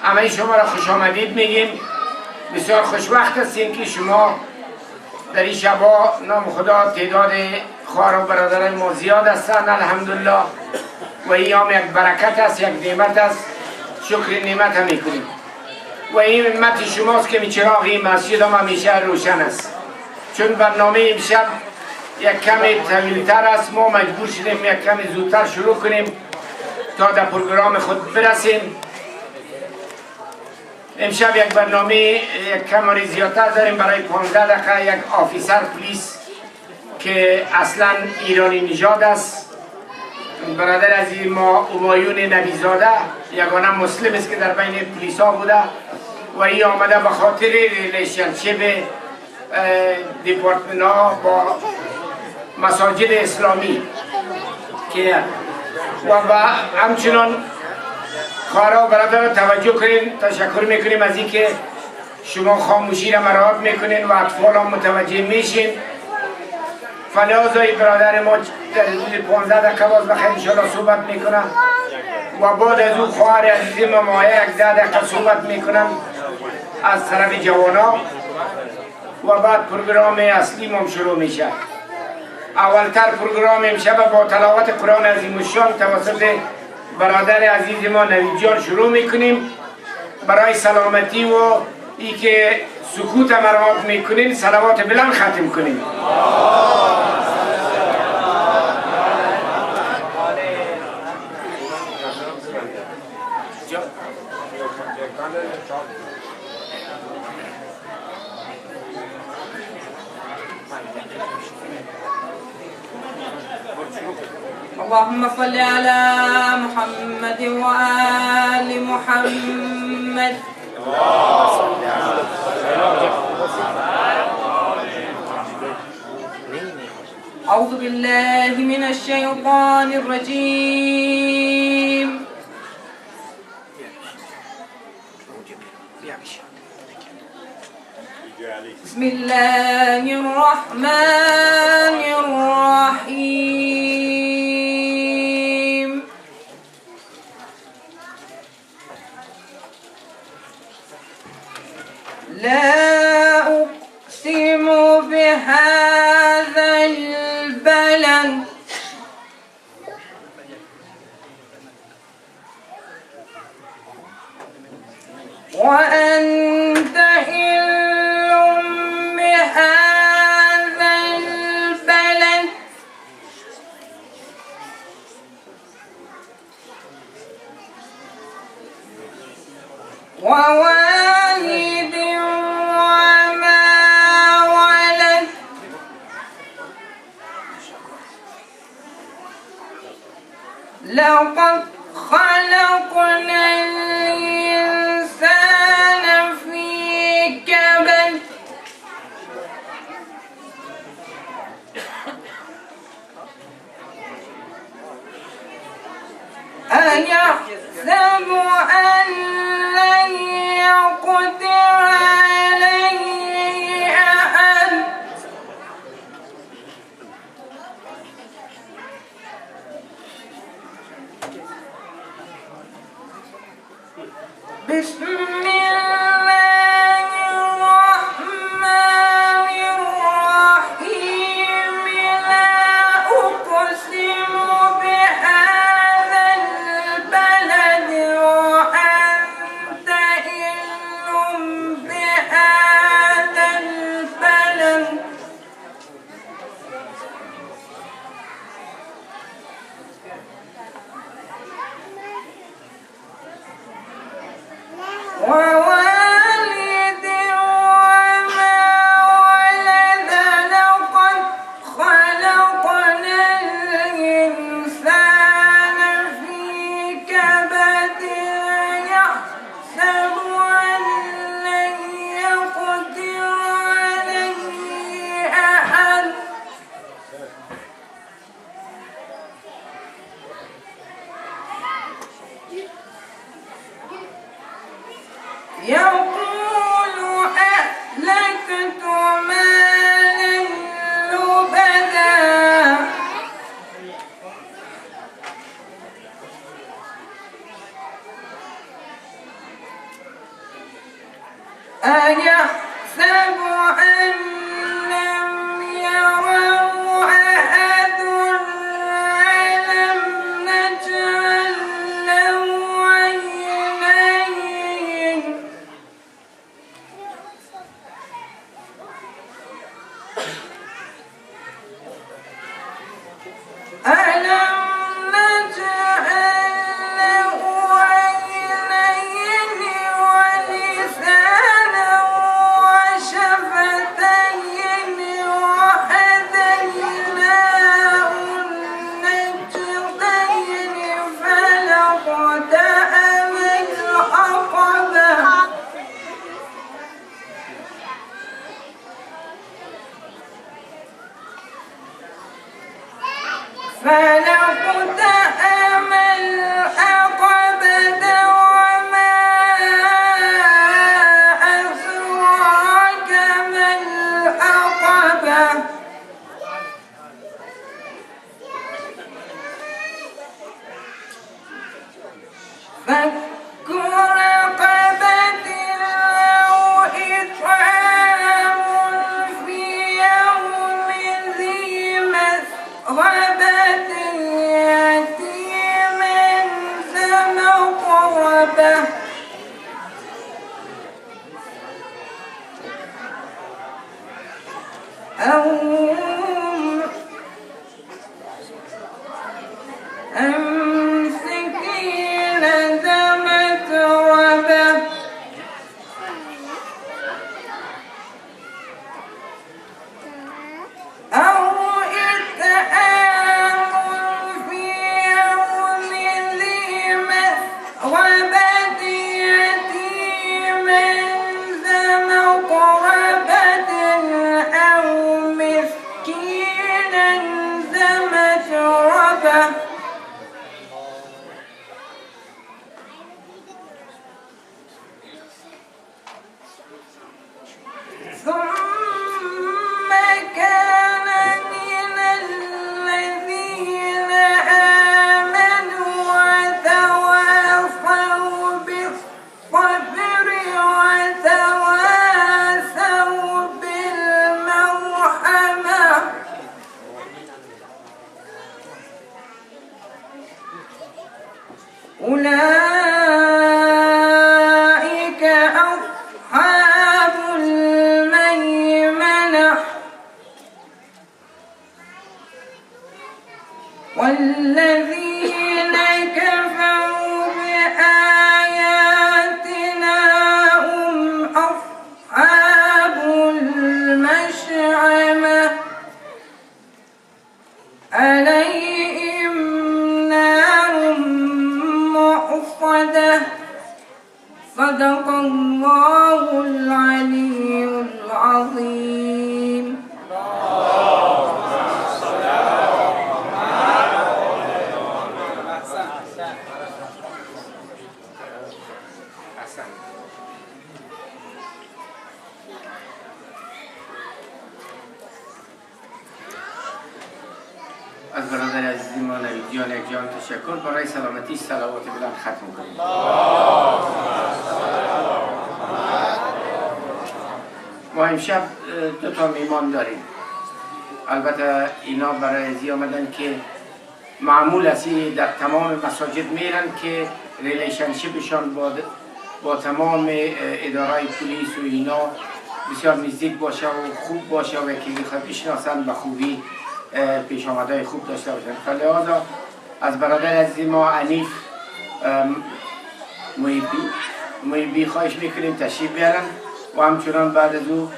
همه شما را خوش آمدید میگیم. بسیار خوشوقت هستیم که شما در این شبا نام خدا تعداد خواهر و برادرای ما زیاد هستند الحمدلله و ایام یک برکت است، یک نعمت است. شکر نعمت هم میکنیم و این نعمت شماست که چراغ این مسجد هم همیشه روشن است. چون برنامه امشب یک کمی طویل‌تر است، ما مجبور شدیم یک کمی زودتر شروع کنیم تا در پروگرام خود برسیم. امشب یک برنامه یک کمی زیادتر داریم برای 15 دقیقه. یک آفیسر پلیس که اصلا ایرانی نژاد است، برادر از ما همایون نبیزاده، یگانه مسلم است که در بین پلیس ها بوده و این آمده به خاطر ریلیشنشیپ دیپارتمنت ها با مساجد اسلامی که و همچنان خواهرها و برادرها توجه کنین. تشکر میکنیم از اینکه شما خاموشی را مراعات میکنین و اطفال هم متوجه میشین. فلازای برادر ما در حدود 15 دقیقه باز بخیر انشاءالله صحبت میکنن و بعد از او خواهر عزیز ما مایه یک 10 دقیقه صحبت میکنن از طرف جوانا و بعد پروگرام اصلی ما شروع میشه. اولتر پروگرام امشب با تلاوت قرآن عظیم الشان توسط برادر عزیز ما نوید جان شروع میکنیم. برای سلامتی و ای که سکوت مراعات میکنین صلوات بلند ختم کنیم. اللهم صل على محمد وآل محمد. أعوذ بالله من الشيطان الرجيم. بسم الله الرحمن الرحيم. لا أقسم بهذا البلد وأنت حل بهذا البلد ووالد وما ولد لقد خلقنا الإنسان في كبد أيحسب أن لن يقدر عليه أحد بسم الله الرحمن الرحيم. لا أقسم بهذا البلد وأنت حل بهذا البلد ووالد وما ولد لقد خلقنا الإنسان في كبد يحسب أن لن يقدر عليه أحد يقول أهلكت مالا لبدا أيحسب أن لم يره أحد ألم نجعل له عينين ألم نجعل له عينين ولسانا وشفتين وهديناه النجدين فلاقتحم العقبة فلاقتحم العقبة وما أدراك ما العقبة فك رقبة أو إطعام في يوم ذي مسغبة يتيما ذا مقربة أو مسكين ذا متربة أو إطعام في يوم ذي مسغبة يتيما ذا مقربة أو مسكينا ذا متربة ثم كان من الذين آمنوا وتواصوا بالصبر وتواصوا بالمرحمة أولئك أصحاب الميمنة والذين كفروا بآياتنا هم أصحاب المشأمة عليهم نار مؤصدة صدق الله العلي العظيم. از برادر عزیزی ما نوید جان یک جان تشکر برای سلامتی صلوات بلند ختم کنیم. ما امشب دو تا میمان داریم. البته اینا برای ازی آمدن که معمول اسی در تمام مساجد میرن که ریلیشنشیپشان با تمام ادارای پلیس و اینا بسیار نزدیک باشه و خوب باشه و که بخواه بشناسن به خوبی پیش آمدهای خوب داشته باشن. فلذا از برادر عزیز ما عنیف محبی خواهش میکنیم تشریف بیارن و همچنان بعد از او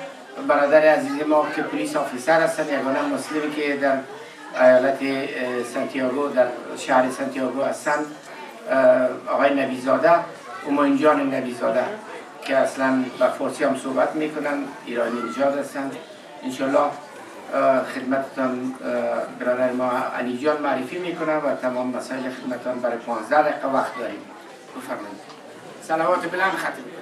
برادر عزیز ما که پلیس آفیسر هستن، یگانه مسلمی که در ایالت سانتیاگو در شهر سانتیاگو هستن، آقای نبیزاده و موینجان نبیزاده که اصلا با فارسی هم صحبت میکنن، ایرانی نژاد هستن. انشالله خدمتتان برادر ما علی جان معرفی میکنم و تمام مسائل خدمتتان برای 15 دقیقه وقت داریم. بفرمایید. صلوات بلند ختم کنید.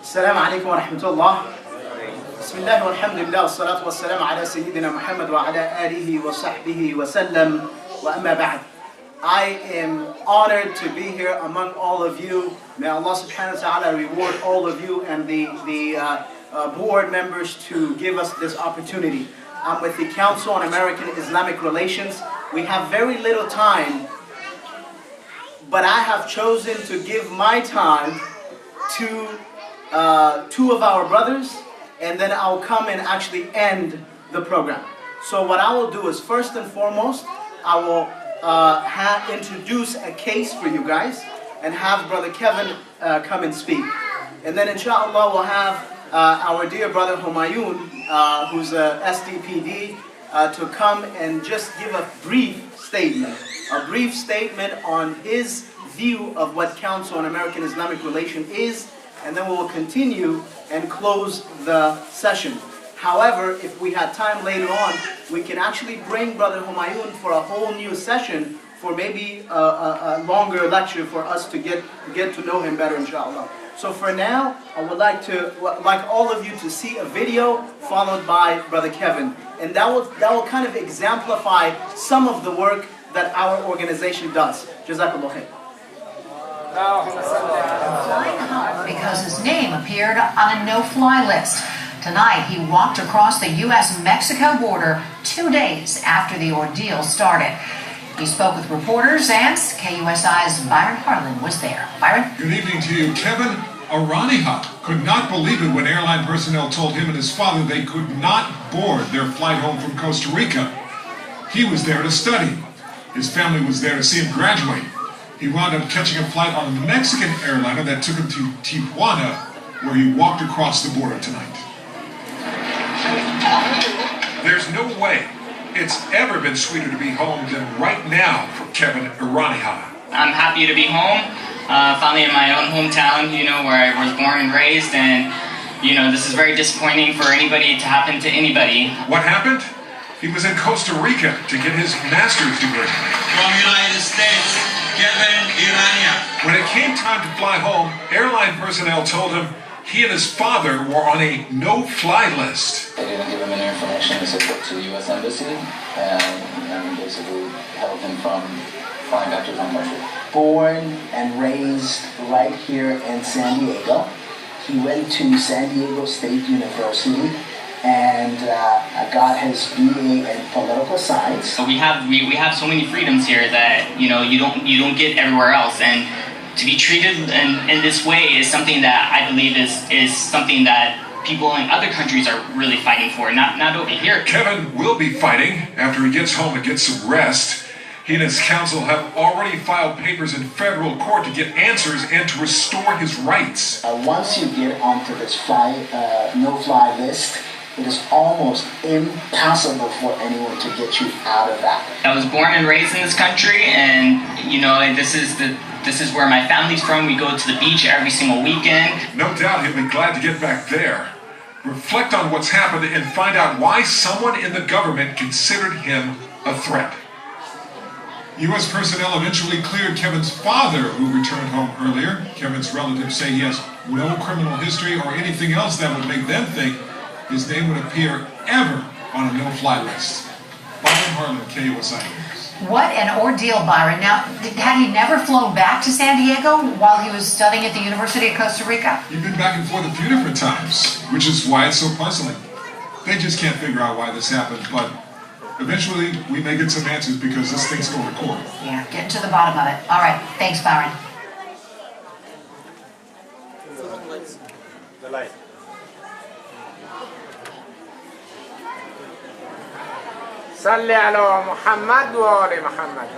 السلام عليكم ورحمة الله. بسم الله والحمد لله والصلاة والسلام على سيدنا محمد وعلى آله وصحبه وسلم، وأما بعد. I am honored to be here among all of you. May Allah subhanahu wa ta'ala reward all of you and the board members to give us this opportunity. I'm with the Council on American Islamic Relations. We have very little time, but I have chosen to give my time to two of our brothers, and then I'll come and actually end the program. So what I will do is, first and foremost, I will introduce a case for you guys and have Brother Kevin come and speak. And then inshallah we'll have our dear brother Humayun, who's a SDPD, to come and just give a brief statement on his view of what Council on American Islamic Relations is, and then we will continue and close the session. However, if we had time later on, we can actually bring Brother Humayun for a whole new session, for maybe a longer lecture for us to get to know him better, inshallah. So for now, I would like all of you to see a video followed by Brother Kevin, and that will kind of exemplify some of the work that our organization does. Jazakallah khair. Because his name appeared on a no-fly list. Tonight, he walked across the U.S.-Mexico border 2 days after the ordeal started. He spoke with reporters, and KUSI's Byron Harlan was there. Byron? Good evening to you. Kevin Araniha could not believe it when airline personnel told him and his father they could not board their flight home from Costa Rica. He was there to study. His family was there to see him graduate. He wound up catching a flight on a Mexican airliner that took him to Tijuana, where he walked across the border tonight. There's no way it's ever been sweeter to be home than right now for Kevin Araniha. I'm happy to be home, finally in my own hometown, where I was born and raised, and, this is very disappointing for anybody to happen to anybody. What happened? He was in Costa Rica to get his master's degree. From United States, Kevin Araniha. When it came time to fly home, airline personnel told him he and his father were on a no-fly list. They didn't give him any information to submit to the U.S. Embassy and basically held him from flying back to his home country. Born and raised right here in San Diego. He went to San Diego State University and got his BA in political science. So we have so many freedoms here that you don't get everywhere else, and to be treated in this way is something that I believe is something that people in other countries are really fighting for, not over here. Kevin will be fighting after he gets home and gets some rest. He and his counsel have already filed papers in federal court to get answers and to restore his rights. Once you get onto this no-fly list, it is almost impossible for anyone to get you out of that. I was born and raised in this country, and this is where my family's from. We go to the beach every single weekend. No doubt he'll be glad to get back there. Reflect on what's happened and find out why someone in the government considered him a threat. U.S. personnel eventually cleared Kevin's father, who returned home earlier. Kevin's relatives say he has no criminal history or anything else that would make them think his name would appear ever on a no-fly list. Byron Harlan, KUSI. What an ordeal, Byron. Now, had he never flown back to San Diego while he was studying at the University of Costa Rica? You've been back and forth a few different times, which is why it's so puzzling. They just can't figure out why this happened, but eventually we may get some answers because this thing's going to court. Yeah, getting to the bottom of it. All right, thanks, Byron. The light. صل على محمد وآل محمد.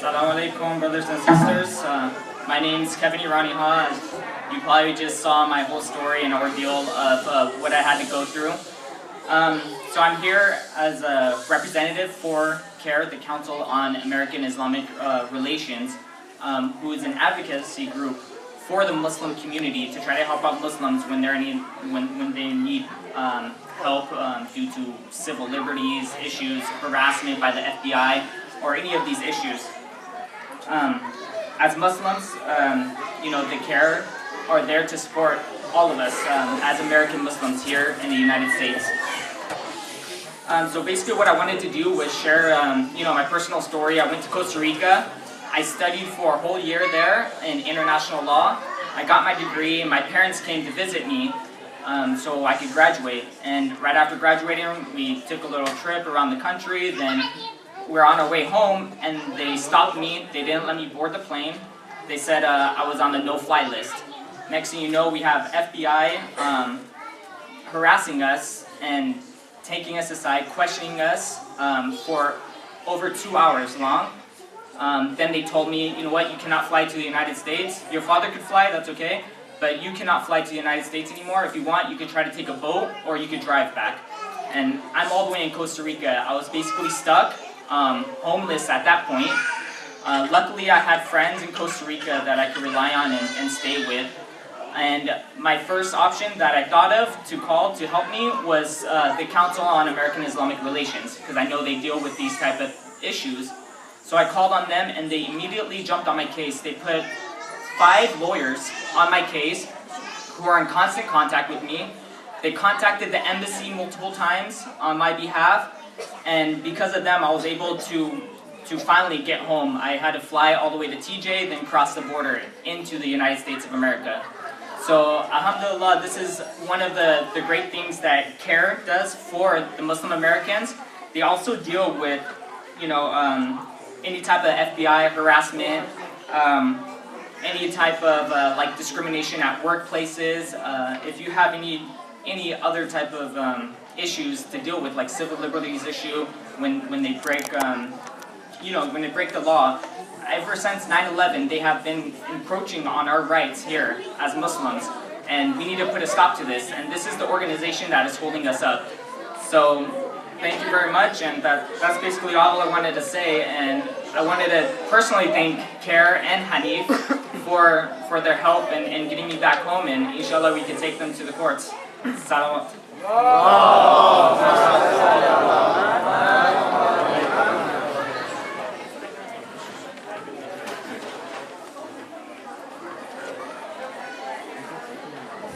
Assalamu alaikum, brothers and sisters. My name's Kevin Araniha. You probably just saw my whole story and ordeal of what I had to go through. So I'm here as a representative for CARE, the Council on American Islamic Relations, who is an advocacy group for the Muslim community to try to help out Muslims when they need help due to civil liberties issues, harassment by the FBI, or any of these issues. As Muslims, the CARE are there to support all of us as American Muslims here in the United States. So basically what I wanted to do was share, my personal story. I went to Costa Rica. I studied for a whole year there in international law. I got my degree. My parents came to visit me so I could graduate. And right after graduating, we took a little trip around the country. Then we're on our way home, and they stopped me. They didn't let me board the plane. They said I was on the no-fly list. Next thing you know, we have FBI harassing us and taking us aside, questioning us for over 2 hours long. Then they told me, you know what, you cannot fly to the United States. Your father could fly, that's okay, but you cannot fly to the United States anymore. If you want, you could try to take a boat or you could drive back. And I'm all the way in Costa Rica. I was basically stuck, homeless at that point. Luckily, I had friends in Costa Rica that I could rely on and stay with. And my first option that I thought of to call to help me was the Council on American Islamic Relations, because I know they deal with these type of issues. So I called on them, and they immediately jumped on my case. They put 5 lawyers on my case who are in constant contact with me. They contacted the embassy multiple times on my behalf, and because of them, I was able to finally get home. I had to fly all the way to TJ, then cross the border into the United States of America. So, alhamdulillah, this is one of the great things that CARE does for the Muslim Americans. They also deal with, any type of FBI harassment, any type of like discrimination at workplaces. If you have any other type of issues to deal with, like civil liberties issue, when they break, when they break the law. Ever since 9/11, they have been encroaching on our rights here as Muslims, and we need to put a stop to this, and this is the organization that is holding us up. So, thank you very much, and that's basically all I wanted to say, and I wanted to personally thank CARE and Hanif for their help in getting me back home, and inshallah we can take them to the courts. Salawat.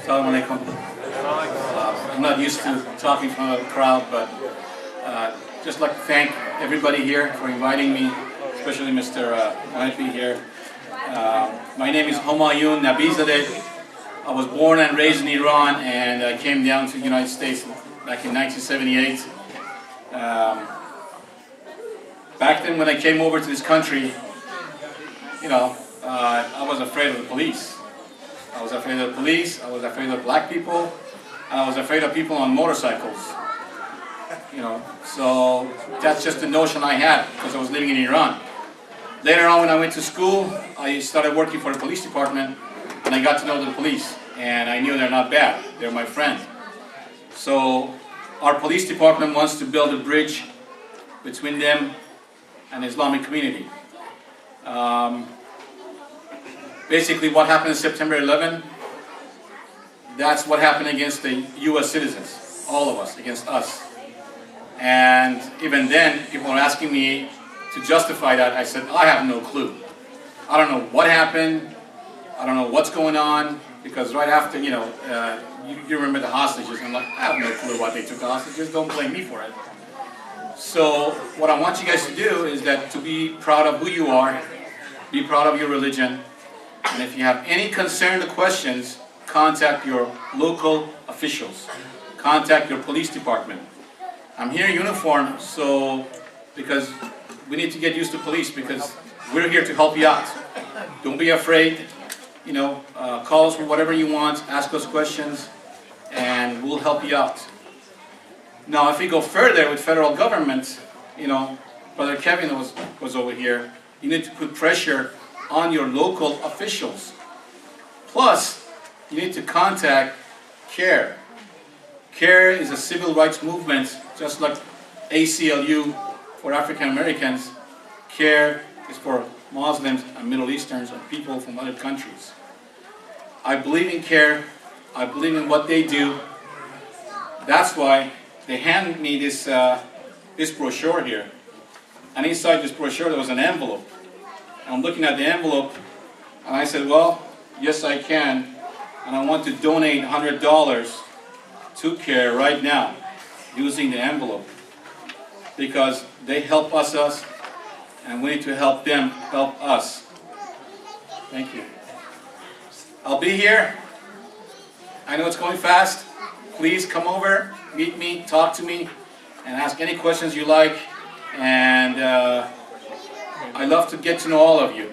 Assalamu alaikum. I'm not used to talking from a crowd, but just like to thank everybody here for inviting me, especially Mr. Wanapi here. My name is Humayun Nabizadeh. I was born and raised in Iran, and I came down to the United States back in 1978. Back then when I came over to this country, I was afraid of the police. I was afraid of the police, I was afraid of black people, and I was afraid of people on motorcycles. So that's just the notion I had because I was living in Iran. Later on when I went to school, I started working for the police department, and I got to know the police, and I knew they're not bad, they're my friend. So our police department wants to build a bridge between them and the Islamic community. Basically what happened in September 11, that's what happened against the US citizens, all of us, against us. And even then, people were asking me to justify that. I said, I have no clue. I don't know what happened, I don't know what's going on, because right after, you remember the hostages, I'm like, I have no clue why they took the hostages, don't blame me for it. So what I want you guys to do is that to be proud of who you are, be proud of your religion, and if you have any concern or questions, contact your local officials. Contact your police department. I'm here in uniform, because we need to get used to police, because we're here to help you out. Don't be afraid. Call us for whatever you want, ask us questions, and we'll help you out. Now, if we go further with federal government, Brother Kevin was over here, you need to put pressure on your local officials. Plus, you need to contact CARE. CARE is a civil rights movement, just like ACLU for African Americans. CARE is for Muslims and Middle Easterns and people from other countries. I believe in CARE. I believe in what they do. That's why they handed me this brochure here. And inside this brochure there was an envelope. I'm looking at the envelope, and I said, well, yes I can, and I want to donate $100 to CARE right now, using the envelope. because they help us, and we need to help them help us. Thank you. I'll be here. I know it's going fast. Please come over, meet me, talk to me, and ask any questions you like. And I love to get to know all of you,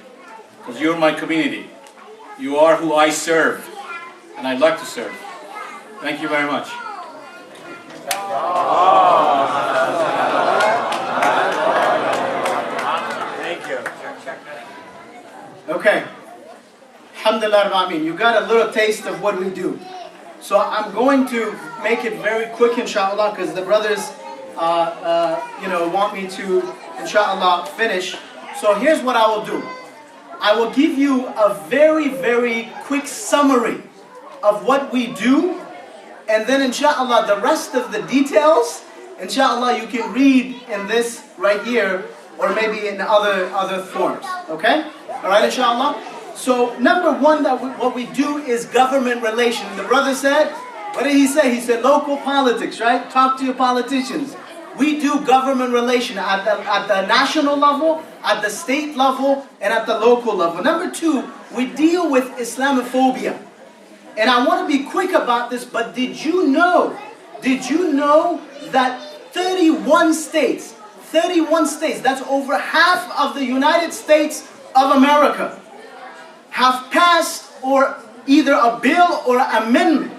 because you're my community. You are who I serve, and I'd like to serve. Thank you very much. Thank you. Okay. Alhamdulillah Rabbil Alameen. You got a little taste of what we do. So I'm going to make it very quick, inshallah, because the brothers, want me to, inshallah, finish. So here's what I will do. I will give you a very, very quick summary of what we do, and then inshallah the rest of the details, inshallah, you can read in this right here, or maybe in other forms. Okay? Alright, inshallah? So number one, what we do is government relations. The brother said, what did he say? He said local politics, right? Talk to your politicians. We do government relation at the national level, at the state level, and at the local level. Number two, we deal with Islamophobia. And I want to be quick about this, but did you know that 31 states, that's over half of the United States of America, have passed or either a bill or an amendment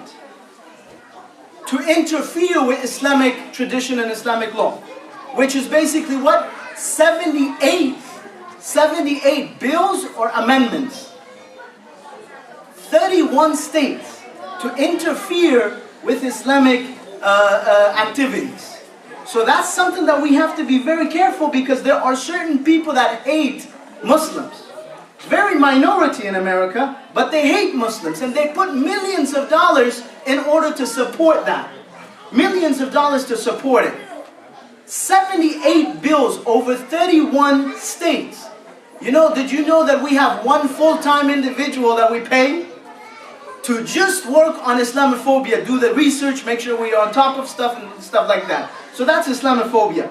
to interfere with Islamic tradition and Islamic law, which is basically what? 78 bills or amendments. 31 states to interfere with Islamic activities. So that's something that we have to be very careful, because there are certain people that hate Muslims. Very minority in America, but they hate Muslims, and they put millions of dollars in order to support that. Millions of dollars to support it. 78 bills over 31 states. Did you know that we have one full-time individual that we pay to just work on Islamophobia, do the research, make sure we are on top of stuff and stuff like that. So that's Islamophobia.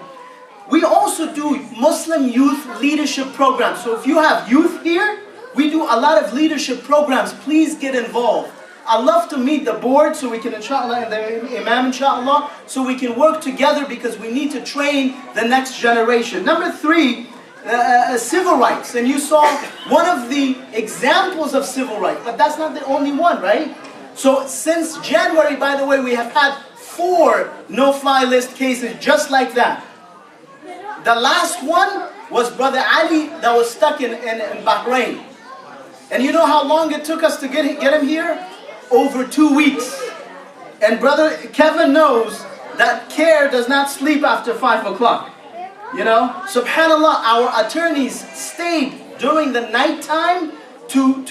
We also do Muslim youth leadership programs. So if you have youth here, we do a lot of leadership programs. Please get involved. I love to meet the board so we can, inshallah, and the imam, inshallah, so we can work together, because we need to train the next generation. Number three, civil rights. And you saw one of the examples of civil rights, but that's not the only one, right? So since January, by the way, we have had 4 no-fly list cases just like that. The last one was Brother Ali that was stuck in Bahrain. And you know how long it took us to get him here? Over 2 weeks. And Brother Kevin knows that CARE does not sleep after 5 o'clock. Subhanallah, our attorneys stayed during the night time to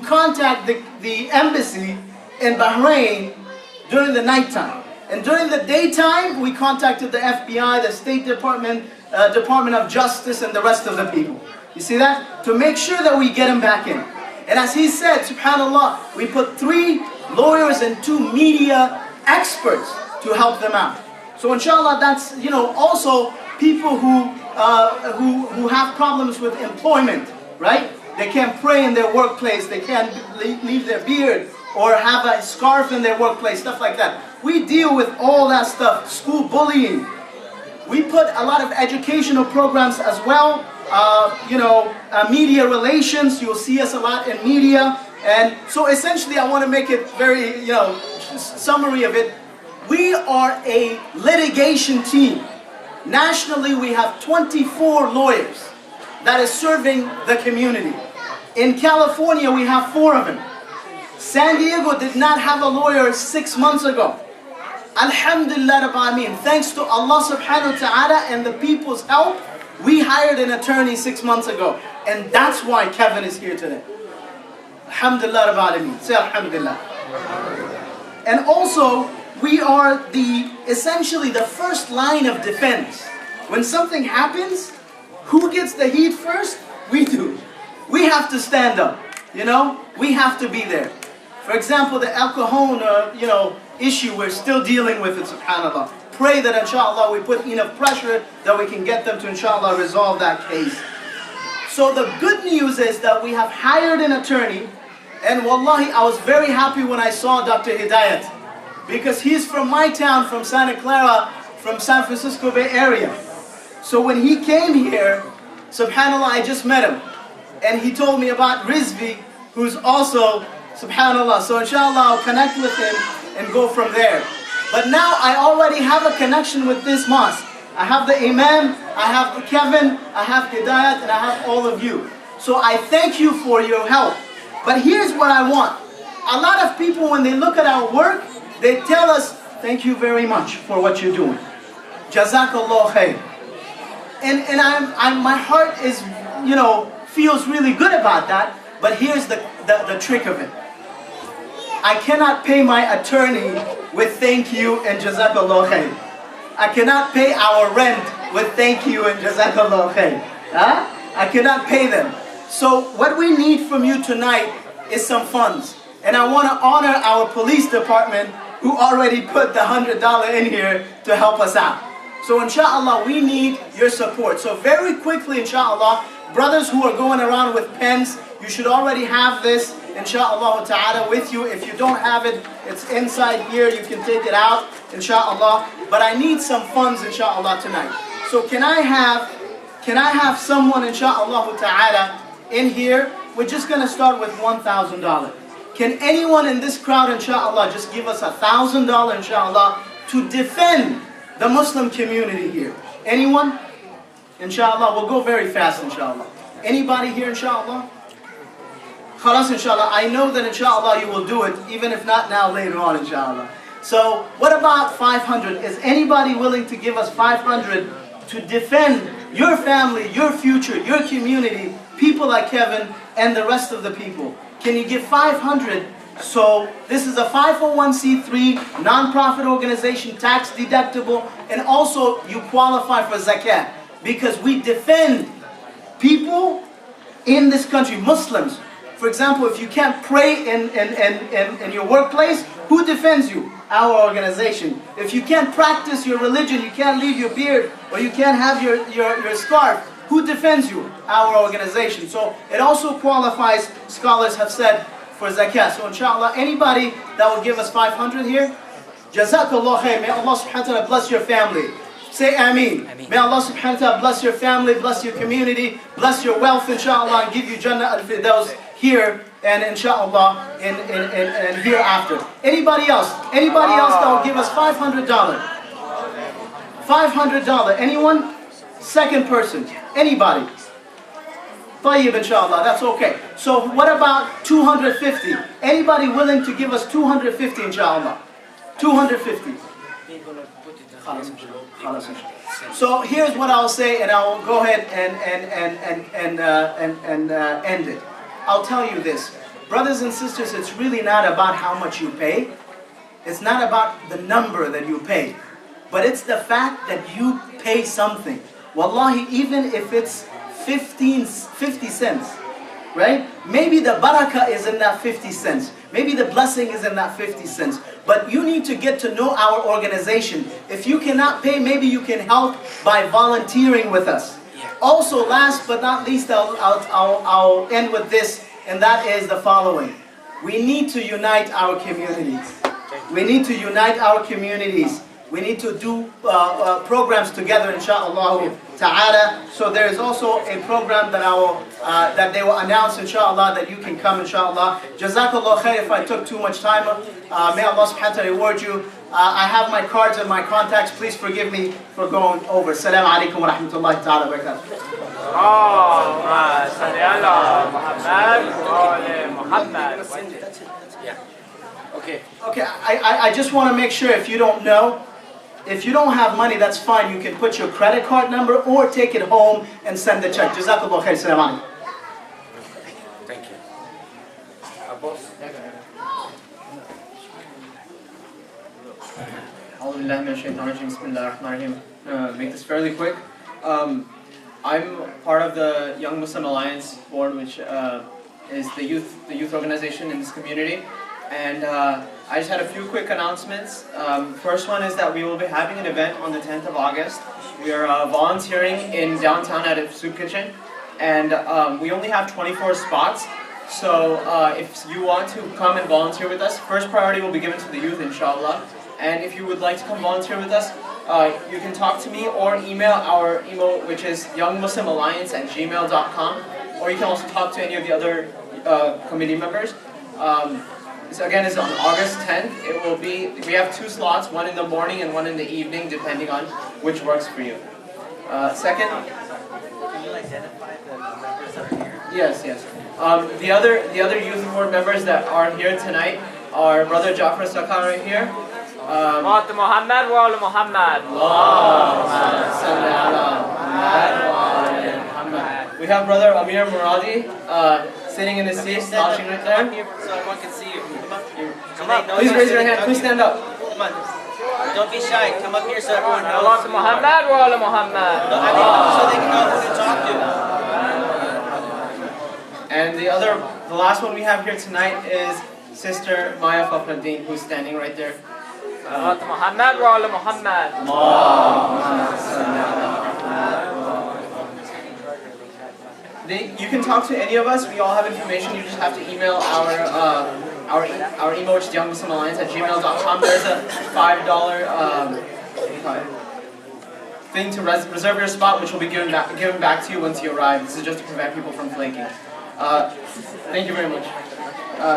contact the embassy in Bahrain during the night time. And during the daytime, we contacted the FBI, the State Department, Department of Justice, and the rest of the people. You see that? To make sure that we get them back in. And as he said, subhanallah, we put 3 lawyers and 2 media experts to help them out. So inshallah, that's, also people who have problems with employment, right? They can't pray in their workplace, they can't leave their beard, or have a scarf in their workplace, stuff like that. We deal with all that stuff. School bullying. We put a lot of educational programs as well. Media relations. You'll see us a lot in media. And so essentially, I want to make it very, summary of it. We are a litigation team. Nationally, we have 24 lawyers that is serving the community. In California, we have 4 of them. San Diego did not have a lawyer 6 months ago. Alhamdulillah Rabbil Alameen. Thanks to Allah subhanahu wa ta'ala and the people's help, we hired an attorney 6 months ago. And that's why Kevin is here today. Alhamdulillah Rabbil Alameen. Say Alhamdulillah. And also, we are essentially the first line of defense. When something happens, who gets the heat first? We do. We have to stand up. We have to be there. For example, the El Cajon, issue, we're still dealing with it, subhanAllah. pray that inshallah we put enough pressure that we can get them to inshallah resolve that case. So the good news is that we have hired an attorney, and wallahi I was very happy when I saw Dr. Hidayat, because he's from my town, from Santa Clara, from San Francisco Bay Area. So when he came here, subhanallah, I just met him, and he told me about Rizvi, who's also, subhanallah, so inshallah I'll connect with him and go from there. But now I already have a connection with this mosque. I have the Imam, I have Kevin, I have Hidayat, and I have all of you. So I thank you for your help. But here's what I want. A lot of people, when they look at our work, they tell us, thank you very much for what you're doing. Jazakallah khair. And my heart is, feels really good about that. But here's the trick of it. I cannot pay my attorney with thank you and Jazakallah khair. I cannot pay our rent with thank you and Jazakallah khair. Huh? I cannot pay them. So what we need from you tonight is some funds. And I want to honor our police department who already put the $100 in here to help us out. So inshallah, we need your support. So very quickly, inshallah, brothers who are going around with pens, you should already have this, inshallah ta'ala, with you. If you don't have it, it's inside here. You can take it out, inshallah. But I need some funds, inshallah, tonight. So can I have someone, inshallah ta'ala, in here? We're just going to start with $1,000. Can anyone in this crowd, inshallah, just give us $1,000, inshallah, to defend the Muslim community here? Anyone? Inshallah, we'll go very fast, inshallah. Anybody here, inshallah? Khalas, inshallah. I know that, inshallah, you will do it, even if not now, later on, inshallah. So, what about 500? Is anybody willing to give us 500 to defend your family, your future, your community, people like Kevin, and the rest of the people? Can you give 500? So this is a 501c3 non-profit organization, tax deductible, and also you qualify for zakat because we defend people in this country, Muslims. For example, if you can't pray in your workplace, who defends you? Our organization. If you can't practice your religion, you can't leave your beard, or you can't have your scarf, who defends you? Our organization. So it also qualifies, scholars have said, for zakat. So inshallah, anybody that will give us 500 here, Jazakallah khair. May Allah subhanahu wa ta'ala bless your family. Say Ameen. May Allah subhanahu wa ta'ala bless your family, bless your community, bless your wealth, inshallah, and give you Jannah al-Firdaus here and inshallah and hereafter. Anybody else? Anybody else that will give us $500? $500. Anyone? Second person. Anybody? Tayyib, inshallah. That's okay. So what about 250? Anybody willing to give us 250, inshallah? 250. So here's what I'll say, and I'll go ahead and end it. I'll tell you this, brothers and sisters. It's really not about how much you pay. It's not about the number that you pay, but it's the fact that you pay something. Wallahi, even if it's 50 cents, right? Maybe the barakah is in that 50 cents. Maybe the blessing is in that 50 cents. But you need to get to know our organization. If you cannot pay, maybe you can help by volunteering with us. Also, last but not least, I'll end with this, and that is the following. We need to unite our communities. We need to unite our communities. We need to do programs together, inshallah ta'ala. So there is also a program that that they will announce, inshallah, that you can come, inshallah. Jazakallah khair if I took too much time. May Allah subhanahu wa ta'ala reward you. I have my cards and my contacts. Please forgive me for going over. Assalamu alaikum wa rahmatullahi ta'ala wa barakatuh. Okay, I just want to make sure, if you don't know, if you don't have money, that's fine. You can put your credit card number or take it home and send the check. Jazakallah khair. Assalamu alaikum. Thank you. Make this fairly quick. I'm part of the Young Muslim Alliance board, which is the youth organization in this community, and I just had a few quick announcements. First one is that we will be having an event on the 10th of August. We are volunteering in downtown at a soup kitchen, and we only have 24 spots. So if you want to come and volunteer with us, first priority will be given to the youth, inshallah. And if you would like to come volunteer with us, you can talk to me or email our email, which is youngmuslimalliance@gmail.com, or you can also talk to any of the other committee members. So again, it's on August 10th. It will be, we have 2 slots, one in the morning and one in the evening, depending on which works for you. Second? Can you identify the members that are here? Yes, yes. The other youth board members that are here tonight are Brother Jafar Sakar right here. Muhammad wa ala Muhammad. We have Brother Amir Muradi sitting in the seat, slouching right there. So everyone can see you. Come up. Please raise your hand. Please stand up. Come on. Don't be shy. Come up here so everyone knows. Muhammad wa ala Muhammad. So they can know who to talk to. And the last one we have here tonight is Sister Maya Fakhruddin, who's standing right there. Muhammad wa ala Muhammad. You can talk to any of us. We all have information. You just have to email our email, which is youngmuslimalliance@gmail.com. There's a $5 thing to reserve your spot, which will be given back to you once you arrive. This is just to prevent people from flaking. Thank you very much.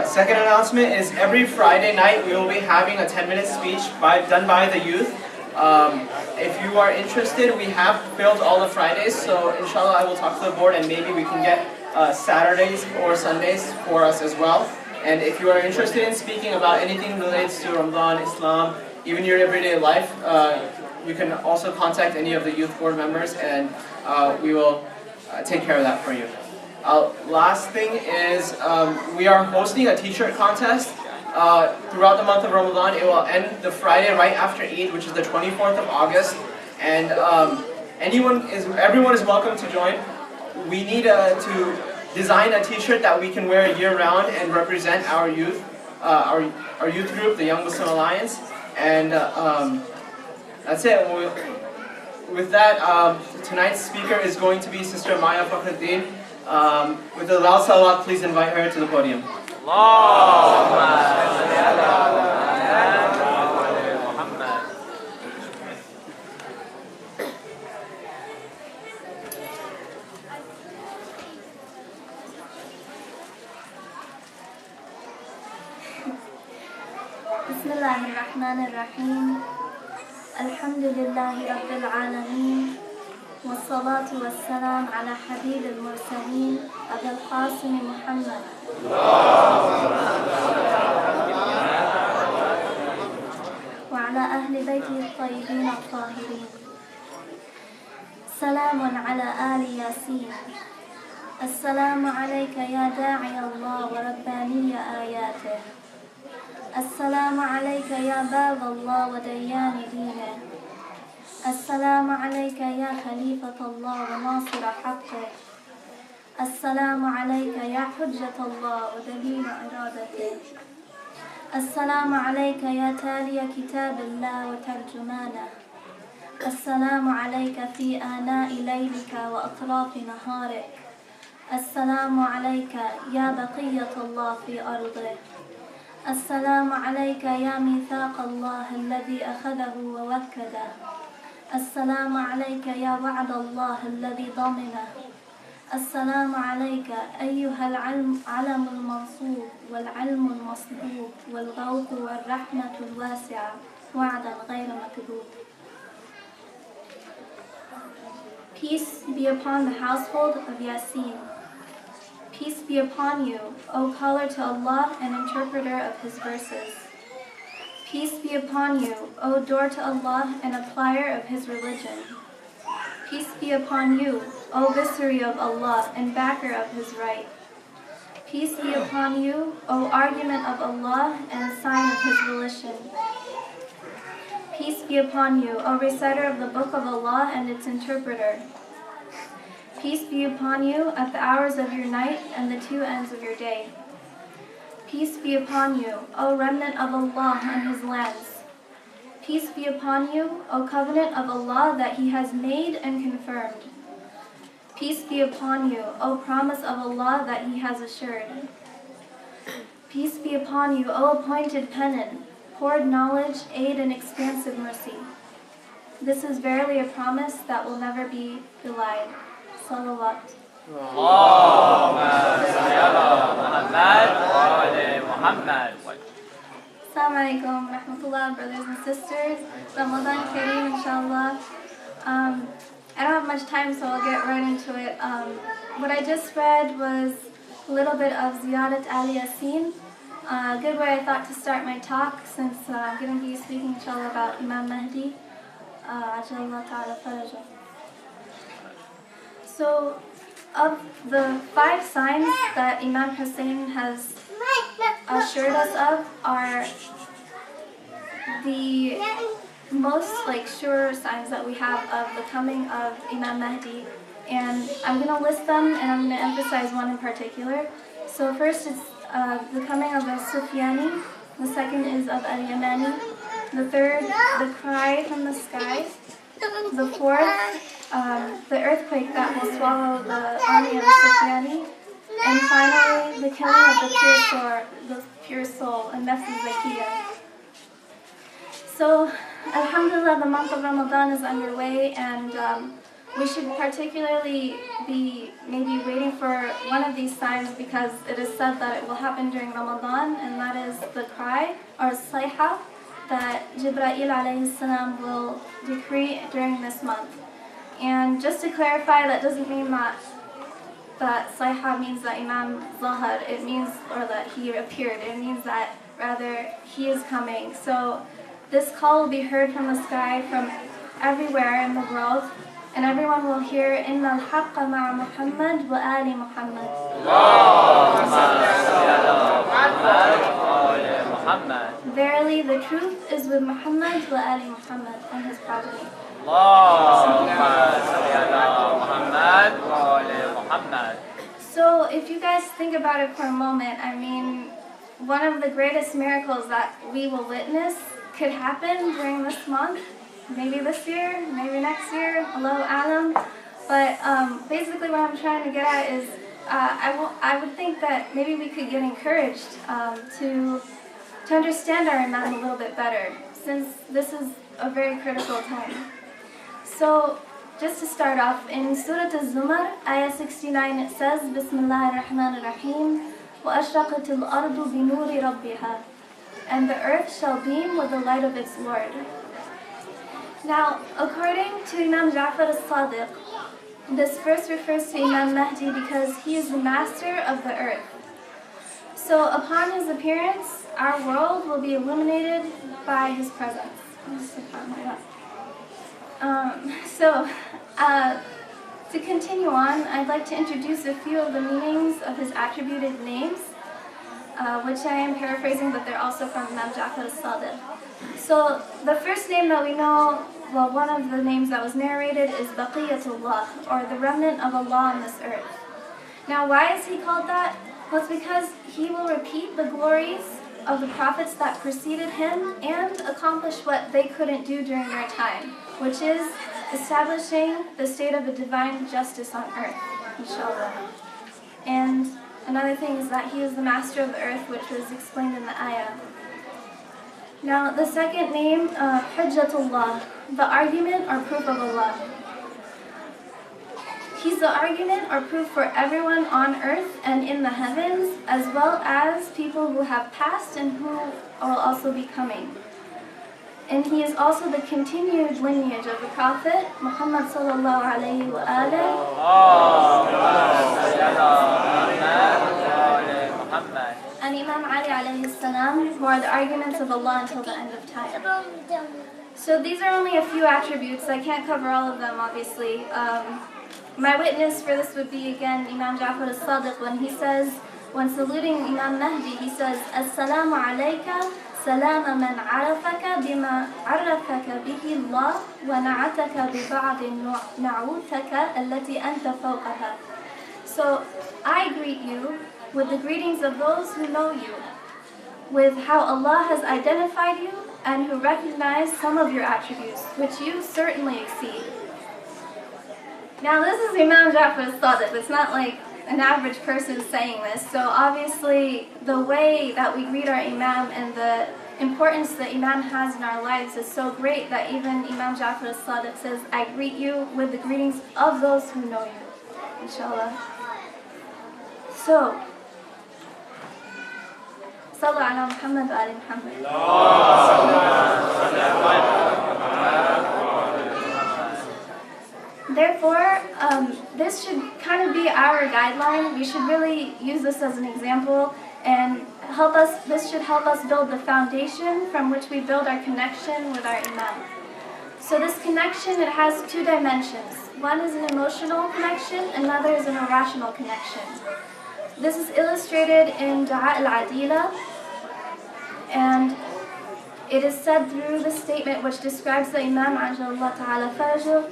Second announcement is every Friday night we will be having a 10-minute speech done by the youth. If you are interested, we have filled all the Fridays, so inshallah I will talk to the board and maybe we can get Saturdays or Sundays for us as well. And if you are interested in speaking about anything related to Ramadan, Islam, even your everyday life, you can also contact any of the youth board members and we will take care of that for you. Last thing is we are hosting a t-shirt contest throughout the month of Ramadan. It will end the Friday right after Eid, which is the 24th of August. And everyone is welcome to join. We need to design a t-shirt that we can wear year-round and represent our youth, our youth group, the Young Muslim Alliance. And that's it. With that, tonight's speaker is going to be Sister Maya Fakhruddin. With the loud salawat, please invite her to the podium. Bismillahirrahmanirrahim. Alhamdulillahi Rabbil Alameen. والصلاة والسلام على حبيب المرسلين أبي القاسم محمد وعلى أهل بيته الطيبين الطاهرين. سلام على آل ياسين. السلام عليك يا داعي الله ورباني آياته. السلام عليك يا باب الله وديان دينه. السلام عليك يا خليفة الله وناصر حقه. السلام عليك يا حجة الله ودليل إرادته. السلام عليك يا تالي كتاب الله وترجمانه. السلام عليك في آناء ليلك وأطراف نهارك. السلام عليك يا بقية الله في أرضه. السلام عليك يا ميثاق الله الذي أخذه ووكده. السلام عليك يا وعد الله الذي ضمنه. السلام عليك أيها العلم المنصوب والعلم المصدوق والغوث والرحمة الواسعة وعدا غير مكذوب. Peace be upon the household of Yasin. Peace be upon you, O caller to Allah and interpreter of His verses. Peace be upon you, O door to Allah and applier of His religion. Peace be upon you, O viceroy of Allah and backer of His right. Peace be upon you, O argument of Allah and sign of His volition. Peace be upon you, O reciter of the book of Allah and its interpreter. Peace be upon you at the hours of your night and the 2 ends of your day. Peace be upon you, O remnant of Allah and His lands. Peace be upon you, O covenant of Allah that He has made and confirmed. Peace be upon you, O promise of Allah that He has assured. Peace be upon you, O appointed pennant, poured knowledge, aid, and expansive mercy. This is verily a promise that will never be belied. Salawat. Assalamu alaikum wa rahmatullah, brothers and sisters. Ramadan Kareem, inshallah. I don't have much time, so I'll get right into it. What I just read was a little bit of Ziyarat al-Yasin. A good way I thought to start my talk, since I'm going to be speaking, inshallah, about Imam Mahdi. Ajallah ta'ala farajah. So, of the 5 signs that Imam Hussein has assured us of are the most sure signs that we have of the coming of Imam Mahdi, and I'm going to list them and I'm going to emphasize one in particular. So first is the coming of al-Sufyani, the second is of al-Yamani, the third, the cry from the sky, the fourth, the earthquake that will swallow the army of al-Sufyani, and finally the killing of the pure soul, and Nafs al-Zakiyah. So, alhamdulillah, the month of Ramadan is underway, and we should particularly be maybe waiting for one of these signs, because it is said that it will happen during Ramadan, and that is the cry, or sayha, that Jibreel alayhi salam will decree during this month. And just to clarify, that doesn't mean that sayha means that Imam Zahar, it means, or that he appeared, it means that rather he is coming. So this call will be heard from the sky from everywhere in the world, and everyone will hear Inna al-haqqa ma'a Muhammad wa ali Muhammad. Verily the truth is with Muhammad wa ali Muhammad and his progeny. So if you guys think about it for a moment, I mean, one of the greatest miracles that we will witness could happen during this month, maybe this year, maybe next year, Allahu Alam. But basically what I'm trying to get at is I would think that maybe we could get encouraged to understand our Imam a little bit better, since this is a very critical time. So just to start off, in Surah Az-Zumar, Ayah 69, it says, Bismillah ar-Rahman ar-Rahim, وَأَشْرَقَتِ الْأَرْضُ بِنُورِ رَبِّهَا, and the earth shall beam with the light of its Lord. Now, according to Imam Ja'far as-Sadiq, this verse refers to Imam Mahdi because he is the master of the earth. So upon his appearance, our world will be illuminated by his presence. To continue on, I'd like to introduce a few of the meanings of his attributed names, which I am paraphrasing, but they're also from Imam Ja'far as-Sadiq. So the first name that we know, well, one of the names that was narrated is Baqiyatullah, or the remnant of Allah on this earth. Now, why is he called that? Well, it's because he will repeat the glories of the prophets that preceded him and accomplish what they couldn't do during their time, which is establishing the state of a divine justice on earth, inshallah. And another thing is that he is the master of the earth, which was explained in the ayah. Now, the second name, Hujjatullah, the argument or proof of Allah. He's the argument or proof for everyone on earth and in the heavens, as well as people who have passed and who will also be coming. And he is also the continued lineage of the Prophet, Muhammad sallallahu alayhi wa and Imam Ali alayhi salam, who are the arguments of Allah until the end of time. So these are only a few attributes. I can't cover all of them, obviously. My witness for this would be, again, Imam Ja'far as-Sadiq, when he says, when saluting Imam Mahdi, he says, Assalamu alayka, salama man arafaka bima arafaka bihi Allah, wa na'ataka bi ba'di na'utaka allati anta fawqaha. So, I greet you with the greetings of those who know you, with how Allah has identified you and who recognize some of your attributes, which you certainly exceed. Now this is Imam Ja'far as-Sadiq. It's not like an average person saying this, so obviously the way that we greet our Imam and the importance that Imam has in our lives is so great that even Imam Ja'far as-Sadiq says, I greet you with the greetings of those who know you, inshallah. So, Sallu ala Muhammad wa ali Muhammad. Therefore, this should kind of be our guideline. We should really use this as an example and this should help us build the foundation from which we build our connection with our Imam. So this connection, it has two dimensions. One is an emotional connection, another is an irrational connection. This is illustrated in Du'a al-Adila, and it is said through the statement which describes the Imam Ajalullah Ta'ala Fajr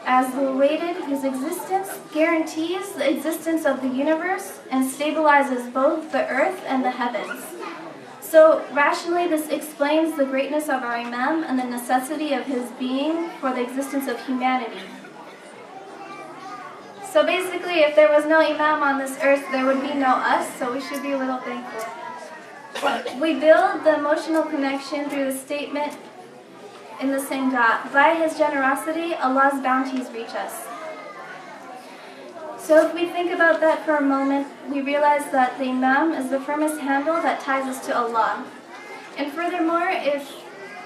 as the weighted whose existence guarantees the existence of the universe and stabilizes both the earth and the heavens. So rationally this explains the greatness of our Imam and the necessity of his being for the existence of humanity. So basically if there was no Imam on this earth there would be no us, so we should be a little thankful. We build the emotional connection through the statement in the same dua, by his generosity, Allah's bounties reach us. So if we think about that for a moment, we realize that the Imam is the firmest handle that ties us to Allah. And furthermore, if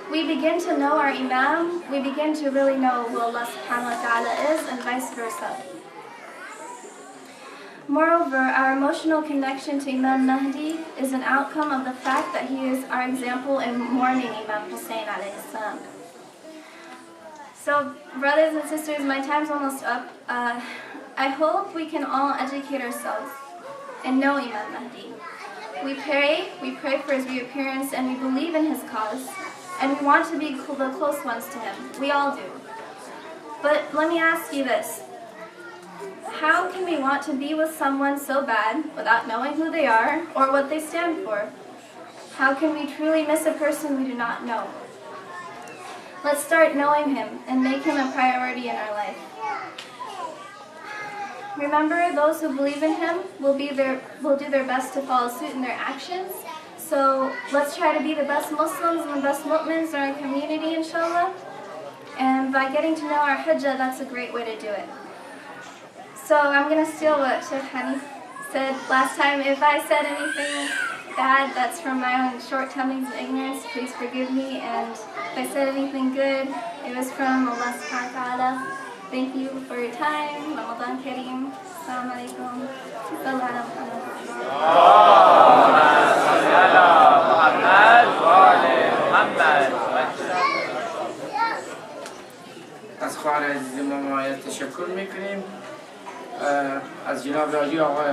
we begin to know our Imam, we begin to really know who Allah subhanahu wa ta'ala is, and vice versa. Moreover, our emotional connection to Imam Mahdi is an outcome of the fact that he is our example in mourning Imam Hussein alayhi salam. So, brothers and sisters, my time's almost up. I hope we can all educate ourselves and know Imam Mahdi. We pray for his reappearance, and we believe in his cause, and we want to be the close ones to him. We all do. But let me ask you this. How can we want to be with someone so bad without knowing who they are or what they stand for? How can we truly miss a person we do not know? Let's start knowing him and make him a priority in our life. Remember, those who believe in him will do their best to follow suit in their actions. So let's try to be the best Muslims and the best mu'mins in our community, inshallah. And by getting to know our hujjah, that's a great way to do it. So I'm going to steal what Sheikh Hani said last time. If I said anything bad, that's from my own shortcomings and ignorance. Please forgive me. And if I said anything good, it was from Allah subhanahu wa ta'ala. Thank you for your time. Ramadan Kareem. Assalamu alaikum. از خواهر عزیز ما مایت تشکر میکنیم. از جناب راجی آقا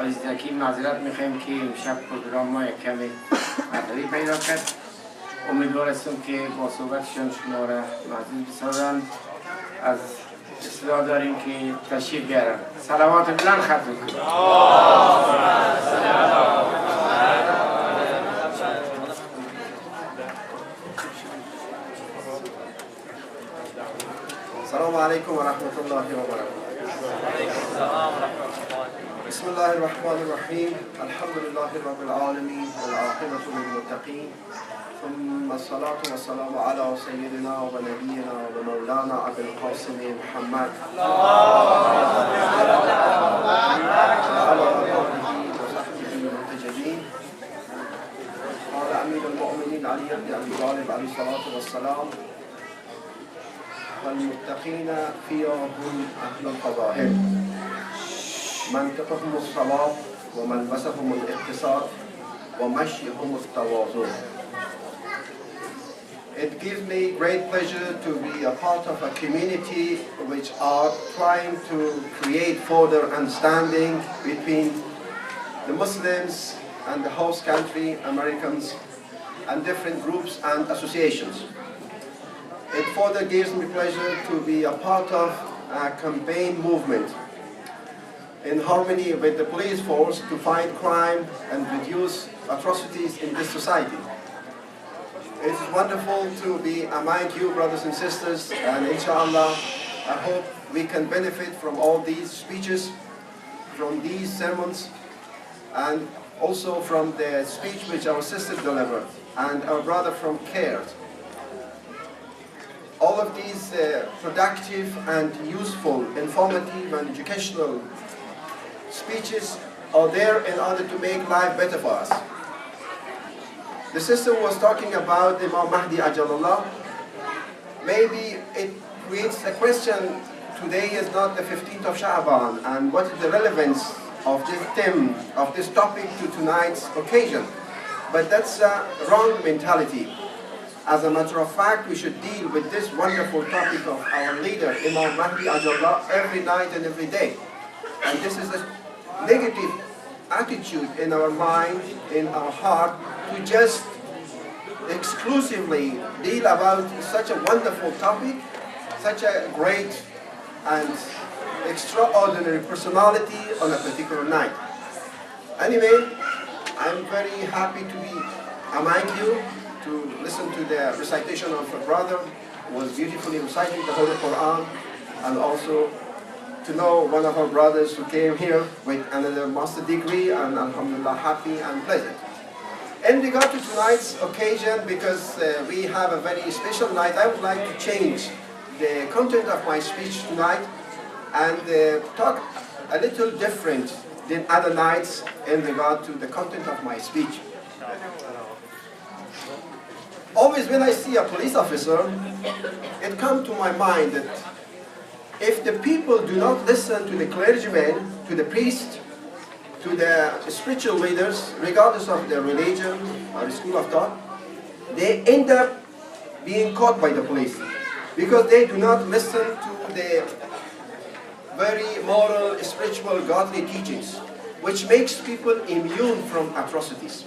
زکی معذرت میخوایم که امشب پروگرام ما یک کمی مطلبی پیدا کرد. امیدوارستم که با صحبتشان شما را معذور بسازند. از اصلاح داریم که تشریف بیارن. صلوات بلند ختم کنیم. السلام عليكم ورحمة الله وبركاته. بسم الله الرحمن الرحيم. الحمد لله رب العالمين والعاقبة للمتقين. ثم الصلاة والسلام على سيدنا ونبينا ومولانا أبي القاسم محمد وعلى آله وصحبه المنتجبين. قال أمير المؤمنين علي بن أبي طالب عليه الصلاة والسلام: والمتقين فيهم أهل الفضائل، منطقهم الصواب وملبسهم الاقتصاد ومشيهم التواضع. It gives me great pleasure to be a part of a community which are trying to create further understanding between the Muslims and the host country, Americans, and different groups and associations. It further gives me pleasure to be a part of a campaign movement in harmony with the police force to fight crime and reduce atrocities in this society. It is wonderful to be among you, brothers and sisters, and inshallah, I hope we can benefit from all these speeches, from these sermons, and also from the speech which our sister delivered, and our brother from CARE. All of these productive and useful, informative and educational speeches are there in order to make life better for us. The sister was talking about Imam Mahdi Ajalallah. Maybe it creates a question, today is not the 15th of Sha'ban, and what is the relevance of this theme, of this topic to tonight's occasion? But that's a wrong mentality. As a matter of fact, we should deal with this wonderful topic of our leader, Imam Mahdi Ajalallah, every night and every day. And this is a negative attitude in our mind, in our heart, to just exclusively deal about such a wonderful topic, such a great and extraordinary personality on a particular night. Anyway, I'm very happy to be among you, to listen to the recitation of a brother who was beautifully reciting the Holy Quran, and also to know one of our brothers who came here with another master degree, and alhamdulillah happy and pleasant. In regard to tonight's occasion, because we have a very special night, I would like to change the content of my speech tonight and talk a little different than other nights in regard to the content of my speech. Always when I see a police officer, it comes to my mind that if the people do not listen to the clergymen, to the priest, to the spiritual leaders, regardless of their religion or school of thought, they end up being caught by the police because they do not listen to the very moral, spiritual, godly teachings, which makes people immune from atrocities.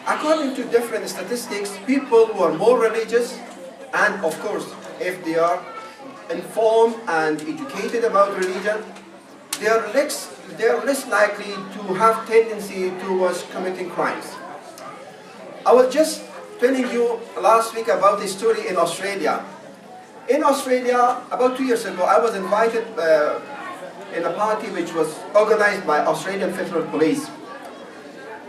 According to different statistics, people who are more religious, and of course, if they are informed and educated about religion, they are less likely to have tendency towards committing crimes. I was just telling you last week about a story in Australia. In Australia, about 2 years ago, I was invited in a party which was organized by Australian Federal Police.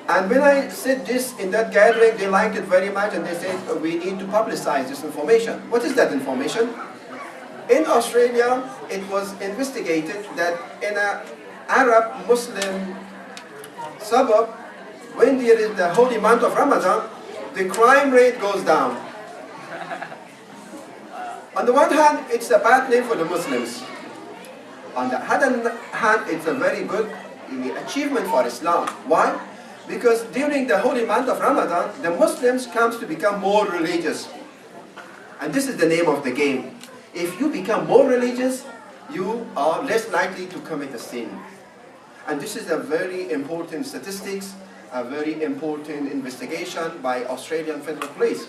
And when I said this in that gathering, they liked it very much, and they said, we need to publicize this information. What is that information? In Australia, it was investigated that in an Arab Muslim suburb, when there is the holy month of Ramadan, the crime rate goes down. On the one hand, it's a bad name for the Muslims. On the other hand, it's a very good achievement for Islam. Why? Because during the holy month of Ramadan, the Muslims comes to become more religious. And this is the name of the game. If you become more religious, you are less likely to commit a sin. And this is a very important statistics, a very important investigation by Australian Federal Police.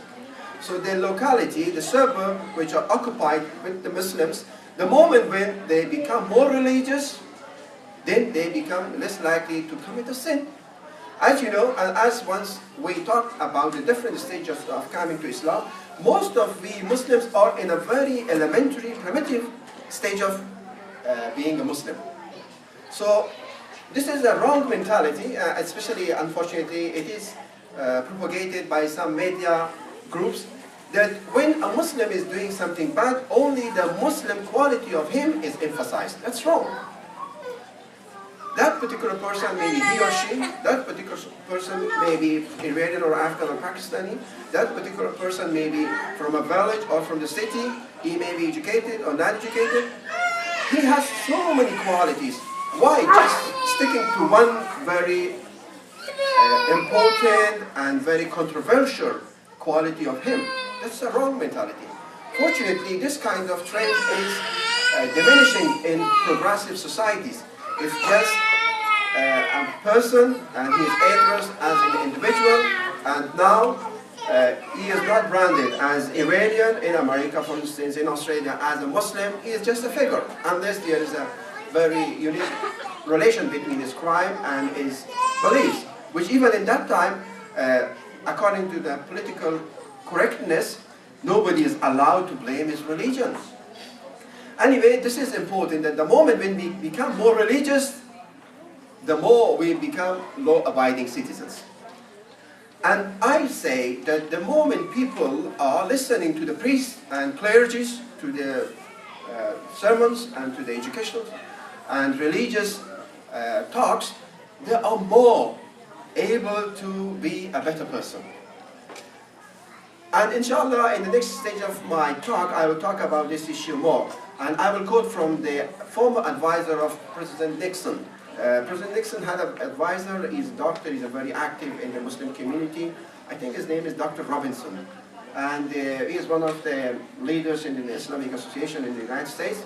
So the locality, the suburb, which are occupied with the Muslims, the moment when they become more religious, then they become less likely to commit a sin. As you know, and as once we talked about the different stages of coming to Islam, most of we Muslims are in a very elementary, primitive stage of being a Muslim. So this is a wrong mentality, especially, unfortunately, it is propagated by some media groups, that when a Muslim is doing something bad, only the Muslim quality of him is emphasized. That's wrong. That particular person, maybe he or she, that particular person may be Iranian or Afghan or Pakistani, that particular person may be from a village or from the city, he may be educated or not educated. He has so many qualities. Why just sticking to one very important and very controversial quality of him? That's a wrong mentality. Fortunately, this kind of trend is diminishing in progressive societies. It's just a person, and he is addressed as an individual, and now he is not branded as Iranian in America, for instance, in Australia as a Muslim. He is just a figure, unless there is a very unique relation between his crime and his beliefs, which even in that time, according to the political correctness, nobody is allowed to blame his religion. Anyway, this is important, that the moment when we become more religious, the more we become law-abiding citizens. And I say that the moment people are listening to the priests and clergies, to the sermons and to the educational and religious talks, they are more able to be a better person. And inshallah, in the next stage of my talk, I will talk about this issue more. And I will quote from the former advisor of President Nixon. President Nixon had an advisor, he's a doctor, he's very active in the Muslim community. I think his name is Dr. Robinson. And he is one of the leaders in the Islamic Association in the United States.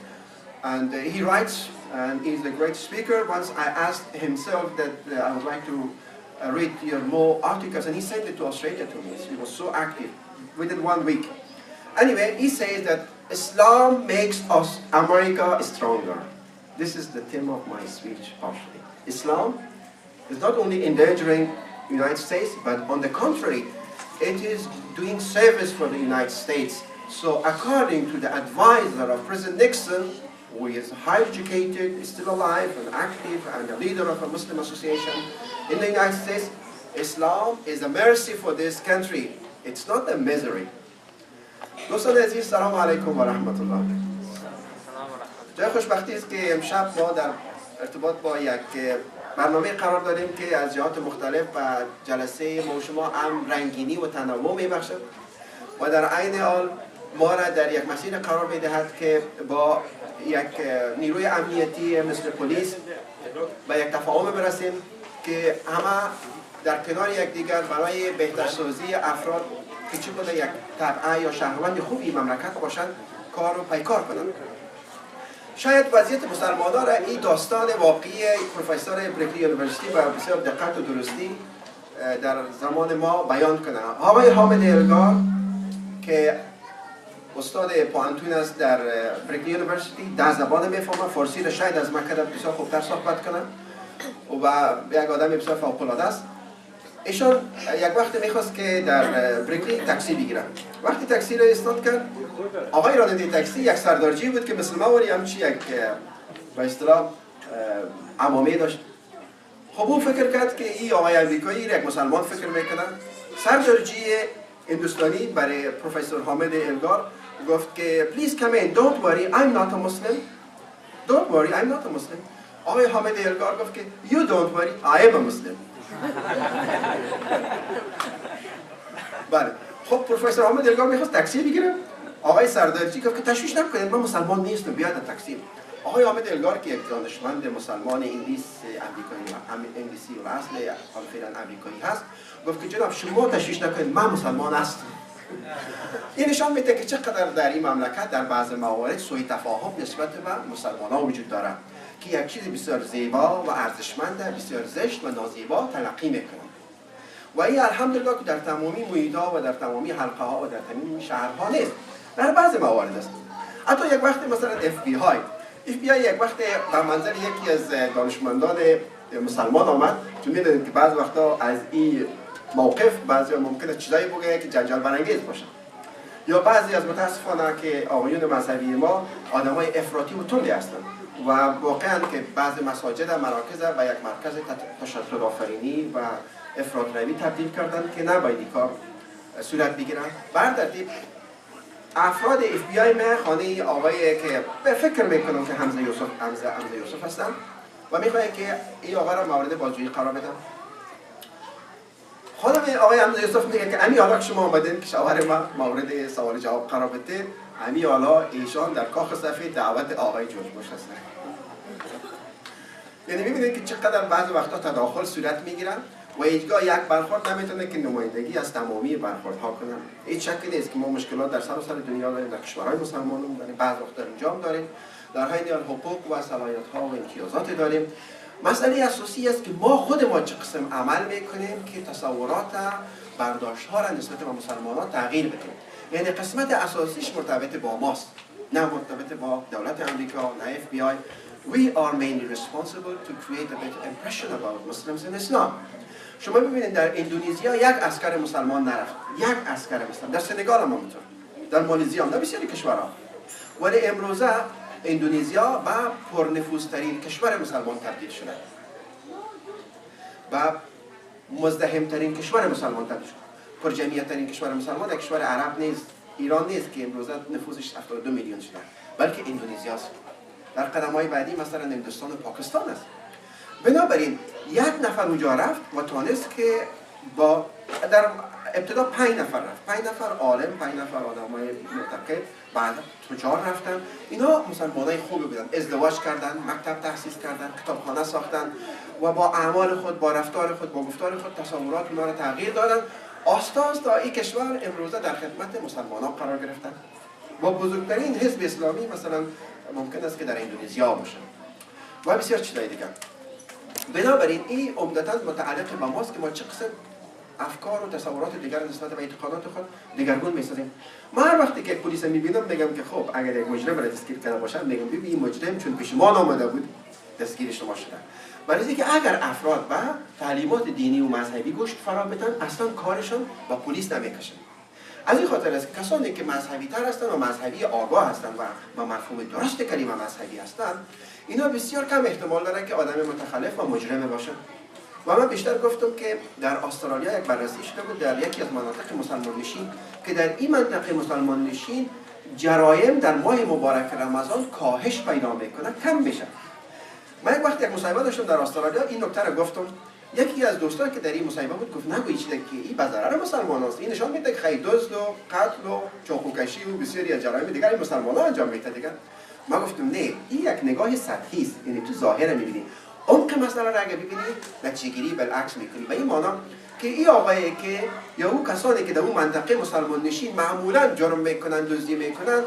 And he writes, and he's a great speaker. Once I asked himself that I would like to read your more articles, and he sent it to Australia to me. He was so active within 1 week. Anyway, he says that Islam makes us, America, stronger. This is the theme of my speech, partially. Islam is not only endangering the United States, but on the contrary, it is doing service for the United States. So according to the advisor of President Nixon, who is highly educated, is still alive and active, and a leader of a Muslim association in the United States, Islam is a mercy for this country. It's not a misery. دوستان عزیز، سلام علیکم و رحمت الله. جای خوشبختی است که امشب ما در ارتباط با یک برنامه قرار داریم که از جهات مختلف و جلسه ما و شما هم رنگینی و تنوع میبخشد و در عین حال ما را در یک مسیر قرار میدهد که با یک نیروی امنیتی مثل پلیس به یک تفاهم برسیم که همه در کنار یکدیگر برای بهترسازی افراد که چه بوده یک طبعه یا شهروند خوبی مملکت باشند کار رو پیکار کنند. شاید وضعیت مسلمانان را این داستان واقعی پروفسور برکلی یونیورسیتی و بسیار دقت و درستی در زمان ما بیان کنند. آقای حامد الگار که استاد پوانتون است در برکلی یونیورسیتی، 10 زبان میفهمه، فارسی را شاید از مکه بسیار خوبتر صحبت کنه و یک آدم بسیار فوق‌العاده است. ایشان یک وقت میخواست که در برکلی تاکسی بگیرن. وقتی تاکسی را استارت کرد، آقای راننده تاکسی یک سردارجی بود که مثل ما ولی همچی یک به اصطلاح عمامه داشت. خب او فکر کرد که این آقای امریکایی یک مسلمان فکر میکنه. سردارجی هندوستانی برای پروفسور حامد الگار گفت که please come in, don't worry, I'm not a Muslim. Don't worry, I'm not a Muslim. آقای حامد الگار گفت که you don't worry, I am a Muslim. بله. خب پروفسور حامد الگار میخواست تاکسی بگیره. آقای سردارجی گفت که تشویش نکنید، من مسلمان نیستم، بیاید تاکسی. آقای حامد الگار که یک دانشمند مسلمان انگلیسی و اصل فعلا امریکایی هست، گفت که جناب شما تشویش نکنید، من مسلمان هستم. این نشان میده که چقدر در این مملکت در بعض موارد سوء تفاهم نسبت به مسلمانان وجود دارد که یک چیز بسیار زیبا و ارزشمند، بسیار زشت و نازیبا تلقی میکنند. و این الحمدلله که در تمامی محیط‌ها و در تمامی حلقه‌ها و در تمامی شهرها نیست، در بعض موارد است. حتی یک وقت مثلا FBI یک وقت به منزل یکی از دانشمندان مسلمان آمد، چون می‌دونید که بعض وقتا از این موقف بعضی ممکنه چیزایی بگه که جنجال برانگیز باشه، یا بعضی از متاسفانه که آقایون مذهبی ما آدمای افراطی و تندی هستند و واقعا که بعضی مساجد و مراکز به یک مرکز تشدد آفرینی و افراط روی تبدیل کردن که نباید این کار صورت بگیرن. بر ترتیب افراد FBI من خانه آقای که به فکر میکنم که حمزه یوسف هستن و میخواهی که این آقا را مورد بازجویی قرار بدم. خانم آقای حمزه یوسف میگه که امی حالا که شما آمدین که شوهر ما مورد سوال جواب قرار بده، امی حالا ایشان در کاخ سفید دعوت آقای جورج بوش هستن. یعنی میبینید که چقدر بعضی وقتا تداخل صورت میگیرن و هیچگاه یک برخورد نمیتونه که نمایندگی از تمامی برخوردها کنن. هیچ شکی نیست که ما مشکلات در سراسر دنیا داریم، در کشورهای مسلمان داریم، بعض وقتا انجام داریم، در حین حقوق و صلاحیت‌ها و امتیازات داریم. مسئله اساسی است که ما خود ما چه قسم عمل میکنیم که تصورات برداشت‌ها را نسبت به مسلمانان تغییر بدیم. یعنی قسمت اساسیش مرتبط با ماست، نه مرتبط با دولت آمریکا، نه FBI. we are mainly responsible to create a better impression about Muslims in Islam. شما ببینید در اندونزیا یک عسکر مسلمان نرفت، یک عسکر مسلمان. در سنگال هم همونطور، در مالزی هم، در بسیاری کشورها. ولی امروزه اندونزیا به پرنفوذترین کشور مسلمان تبدیل شده و مزدحمترین کشور مسلمان تبدیل شده. پرجمعیتترین کشور مسلمان در کشور عرب نیست، ایران نیست که امروزه نفوذش 72 میلیون شده، بلکه اندونزیا است. در قدم‌های بعدی مثلا هندوستان و پاکستان است. بنابراین یک نفر اونجا رفت و تانست که با در ابتدا 5 نفر رفت، 5 نفر عالم، 5 نفر آدمای معتقد، بعد تجار رفتن. اینا مسلمانای خوبی بودن، ازدواج کردن، مکتب تأسیس کردن، کتابخانه ساختن و با اعمال خود، با رفتار خود، با گفتار خود تصورات اونا رو تغییر دادن. آستا این کشور امروزه در خدمت مسلمانان قرار گرفتن با بزرگترین حزب اسلامی مثلا ممکن است که در اندونزیا باشه و بسیار چیزای دیگر. بنابراین این عمدتاً متعلق به ماست که ما چه قسم افکار و تصورات دیگر نسبت به اعتقادات خود دیگرگون می‌سازیم. من هر وقتی که پلیس می‌بینم میگم که خب اگر یک مجرم را دستگیر کرده باشن، میگم ببین این مجرم چون پیش ما آمده بود دستگیر شما شده. برای اینکه اگر افراد به تعلیمات دینی و مذهبی گوش فرا بدن، اصلا کارشون با پلیس نمیکشن. از این خاطر است که کسانی که مذهبی تر هستند و مذهبی آگاه هستند و با مفهوم درست کلمه مذهبی هستند، اینا بسیار کم احتمال دارن که آدم متخلف و مجرم باشن. و من بیشتر گفتم که در استرالیا یک بررسی شده بود در یکی از مناطق مسلمان نشین که در این منطقه مسلمان نشین جرایم در ماه مبارک رمضان کاهش پیدا میکنه، کم میشه. من یک وقت یک مصاحبه داشتم در استرالیا، این نکته رو گفتم. یکی از دوستان که در این مصاحبه بود گفت نگویی چیزی که این به ضرر مسلمان است. این نشان میده که خیلی دزد و قتل و چاقوکشی و بسیاری از جرایم دیگر این مسلمان‌ها انجام میده دیگه. من گفتم نه، این یک نگاه سطحی است، یعنی تو ظاهر میبینی. عمق مسئله را اگه ببینی نتیجه‌گیری بالعکس میکنی. به این معنی که این آقایی که یا اون کسانی که در اون منطقه مسلمان نشین معمولا جرم میکنن، دزدی میکنن،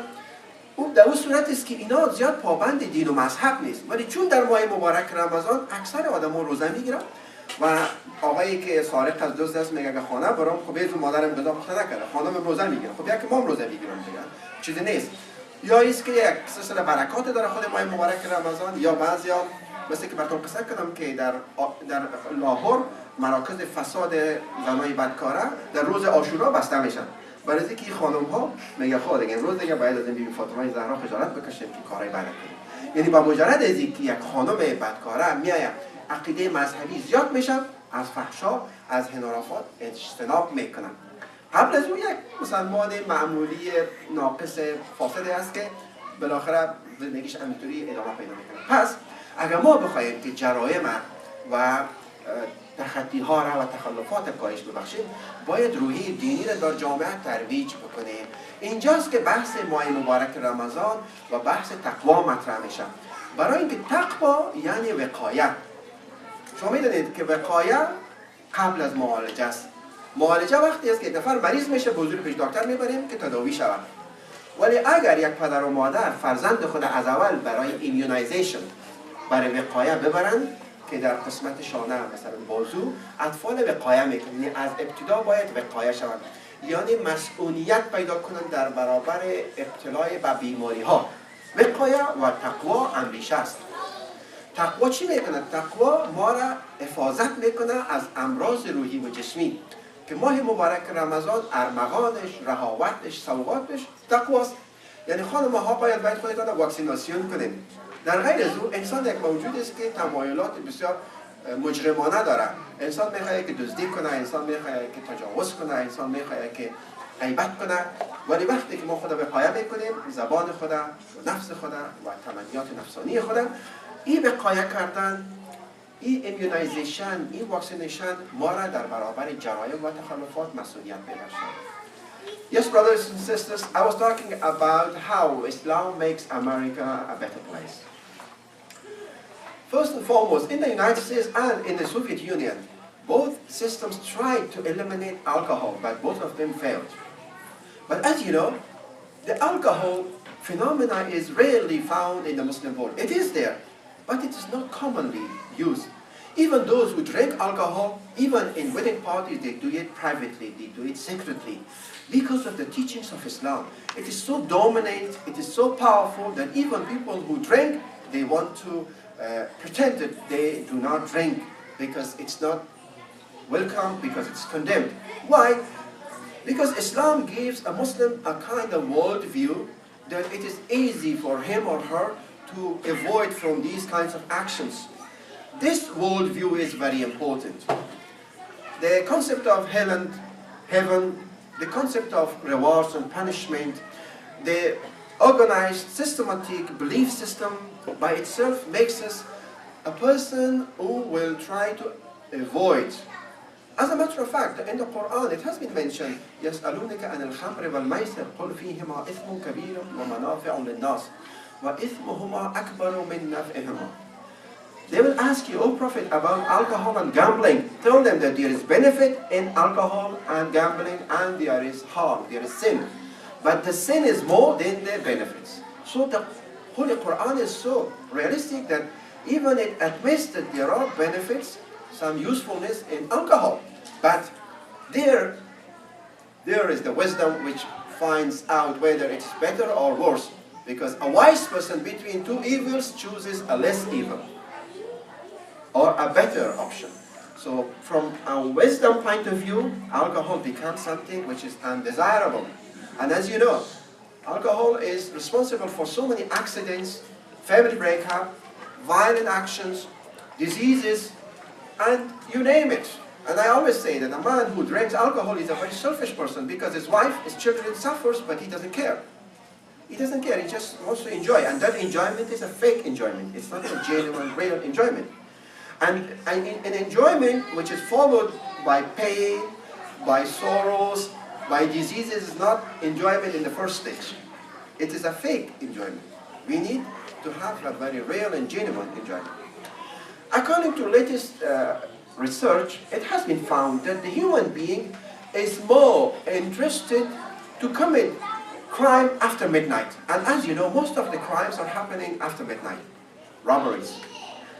اون در اون صورت است که اینا زیاد پابند دین و مذهب نیست، ولی چون در ماه مبارک رمضان اکثر آدم‌ها روزه میگیرن و آقایی که سارق از دزد است میگه خانه برام، خب یه مادرم غذا پخته نکرده، خانم روزه میگیره، خب یک ما روزه میگیرم دیگه، چیزی نیست. یا است که یک سلسله برکات داره خود ماه مبارک رمضان، یا بعضیا مثل که براتون قصه کردم که در لاهور مراکز فساد زنای بدکاره در روز عاشورا بسته میشن. برای اینکه این خانم ها میگه خود دیگه روز دیگه باید از این بیبی فاطمه زهرا خجالت بکشیم که کارای بد کنیم. یعنی با مجرد از اینکه یک خانم بدکاره میاد عقیده مذهبی زیاد میشن، از فحشا، از انحرافات اجتناب میکنن. قبل از اون یک مسلمان معمولی ناقص فاسد است که بالاخره زندگیش همینطوری ادامه پیدا میکنه. پس اگر ما بخوایم که جرایم و تخطی ها را و تخلفات کاهش ببخشیم، باید روحیه دینی را در جامعه ترویج بکنیم. اینجاست که بحث ماه مبارک رمضان و بحث تقوا مطرح میشه. برای اینکه تقوا یعنی وقایه. شما میدونید که وقایه قبل از معالجه است. معالجه وقتی است که یک نفر مریض میشه به حضور پیش دکتر میبریم که تداوی شود. ولی اگر یک پدر و مادر فرزند خود از اول برای ایمیونایزیشن، برای وقایه ببرن که در قسمت شانه مثلا بازو اطفال وقایه میکنن، یعنی از ابتدا باید وقایه شوند، یعنی مسئولیت پیدا کنند در برابر ابتلای به بیماری ها. وقایه و تقوا امریشه است. تقوا چی میکنه؟ تقوا ما را حفاظت میکنه از امراض روحی و جسمی که ماه مبارک رمضان ارمغانش، رهاوتش، سوغاتش تقواست. یعنی خانم ها باید خودتان را واکسیناسیون کنید. در غیر از او انسان یک موجود است که تمایلات بسیار مجرمانه داره. انسان میخواد که دزدی کنه، انسان میخواد که تجاوز کنه، انسان میخواد که غیبت کنه. ولی وقتی که ما خود وقایه میکنیم، زبان خود و نفس خود و تمنیات نفسانی خود، این وقایه کردن، این ایمیونایزیشن، این واکسینیشن ما را در برابر جرایم و تخلفات مسئولیت ببخشد. Yes, brothers and sisters, I was talking about how Islam makes America a better place. First and foremost, in the United States and in the Soviet Union, both systems tried to eliminate alcohol, but both of them failed. But as you know, the alcohol phenomena is rarely found in the Muslim world. It is there, but it is not commonly used. Even those who drink alcohol, even in wedding parties, they do it privately, they do it secretly. Because of the teachings of Islam. It is so dominant, it is so powerful that even people who drink, they want to pretend that they do not drink because it's not welcome, because it's condemned. Why? Because Islam gives a Muslim a kind of worldview that it is easy for him or her to avoid from these kinds of actions. This worldview is very important. The concept of hell and heaven, the concept of rewards and punishment, the organized, systematic belief system by itself makes us a person who will try to avoid. As a matter of fact, in the Quran it has been mentioned, يَسْأَلُونَكَ عَنِ الْخَمْرِ وَالْمَيْسِرِ قُلْ فِيهِمَا إِثْمٌ كَبِيرٌ وَمَنَافِعُ لِلنَّاسِ وَإِثْمُهُمَا أَكْبَرُ مِنْ نَفْعِهِمَا. They will ask you, O Prophet, about alcohol and gambling. Tell them that there is benefit in alcohol and gambling, and there is harm, there is sin. But the sin is more than the benefits. So the Holy Quran is so realistic that even it admits that there are benefits, some usefulness in alcohol. But there is the wisdom which finds out whether it's better or worse. Because a wise person between two evils chooses a less evil or a better option. So from a wisdom point of view, alcohol becomes something which is undesirable. And as you know, alcohol is responsible for so many accidents, family breakup, violent actions, diseases, and you name it. And I always say that a man who drinks alcohol is a very selfish person because his wife, his children suffers, but he doesn't care. He doesn't care, he just wants to enjoy. And that enjoyment is a fake enjoyment. It's not a genuine, real enjoyment. And an enjoyment which is followed by pain, by sorrows, by diseases is not enjoyment in the first stage. It is a fake enjoyment. We need to have a very real and genuine enjoyment. According to latest research, it has been found that the human being is more interested to commit crime after midnight. And as you know, most of the crimes are happening after midnight. Robberies,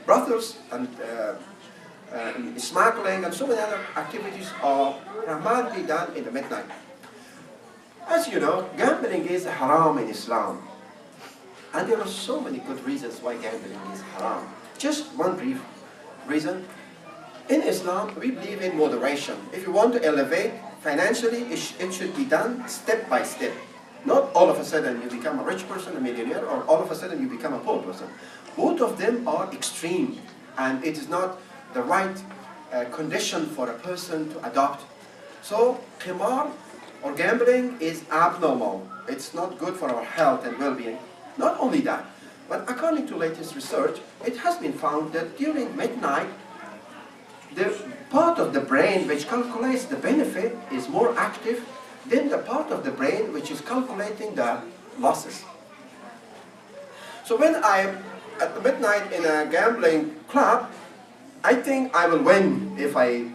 brothels, and smuggling, and so many other activities are primarily done in the midnight. As you know, gambling is haram in Islam. And there are so many good reasons why gambling is haram. Just one brief reason. In Islam, we believe in moderation. If you want to elevate financially, it should be done step by step. Not all of a sudden you become a rich person, a millionaire, or all of a sudden you become a poor person. Both of them are extreme, and it is not the right condition for a person to adopt. So, qimar or gambling is abnormal. It's not good for our health and well-being. Not only that, but according to latest research, it has been found that during midnight, the part of the brain which calculates the benefit is more active than the part of the brain which is calculating the losses. So when I'm at midnight in a gambling club, I think I will win if I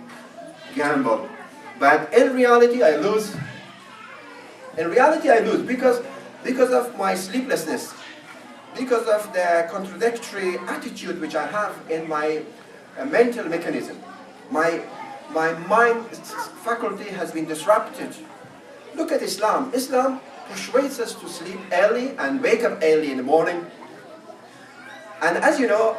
gamble. But in reality, I lose. In reality, I lose because of my sleeplessness, because of the contradictory attitude which I have in my mental mechanism. My mind faculty has been disrupted. Look at Islam. Islam persuades us to sleep early and wake up early in the morning. And as you know,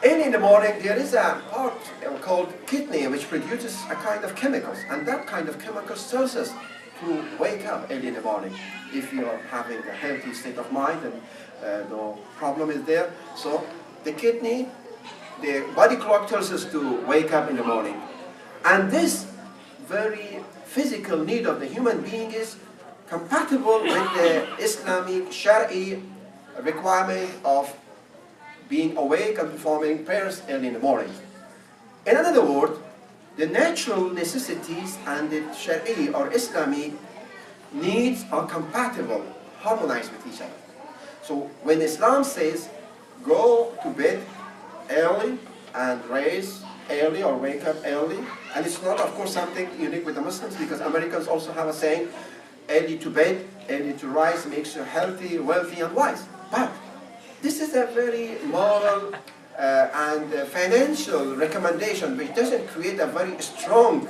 early in the morning there is a part called kidney which produces a kind of chemicals. And that kind of chemicals tells us to wake up early in the morning if you are having a healthy state of mind and no problem is there. So the kidney, the body clock tells us to wake up in the morning. And this very physical need of the human being is compatible with the Islamic Shari'i requirement of being awake and performing prayers early in the morning. In other words, the natural necessities and the Shari'i or Islamic needs are compatible, harmonized with each other. So when Islam says, go to bed early and raise early or wake up early, and it's not of course something unique with the Muslims, because Americans also have a saying, early to bed, early to rise makes you healthy, wealthy and wise. But this is a very moral and financial recommendation which doesn't create a very strong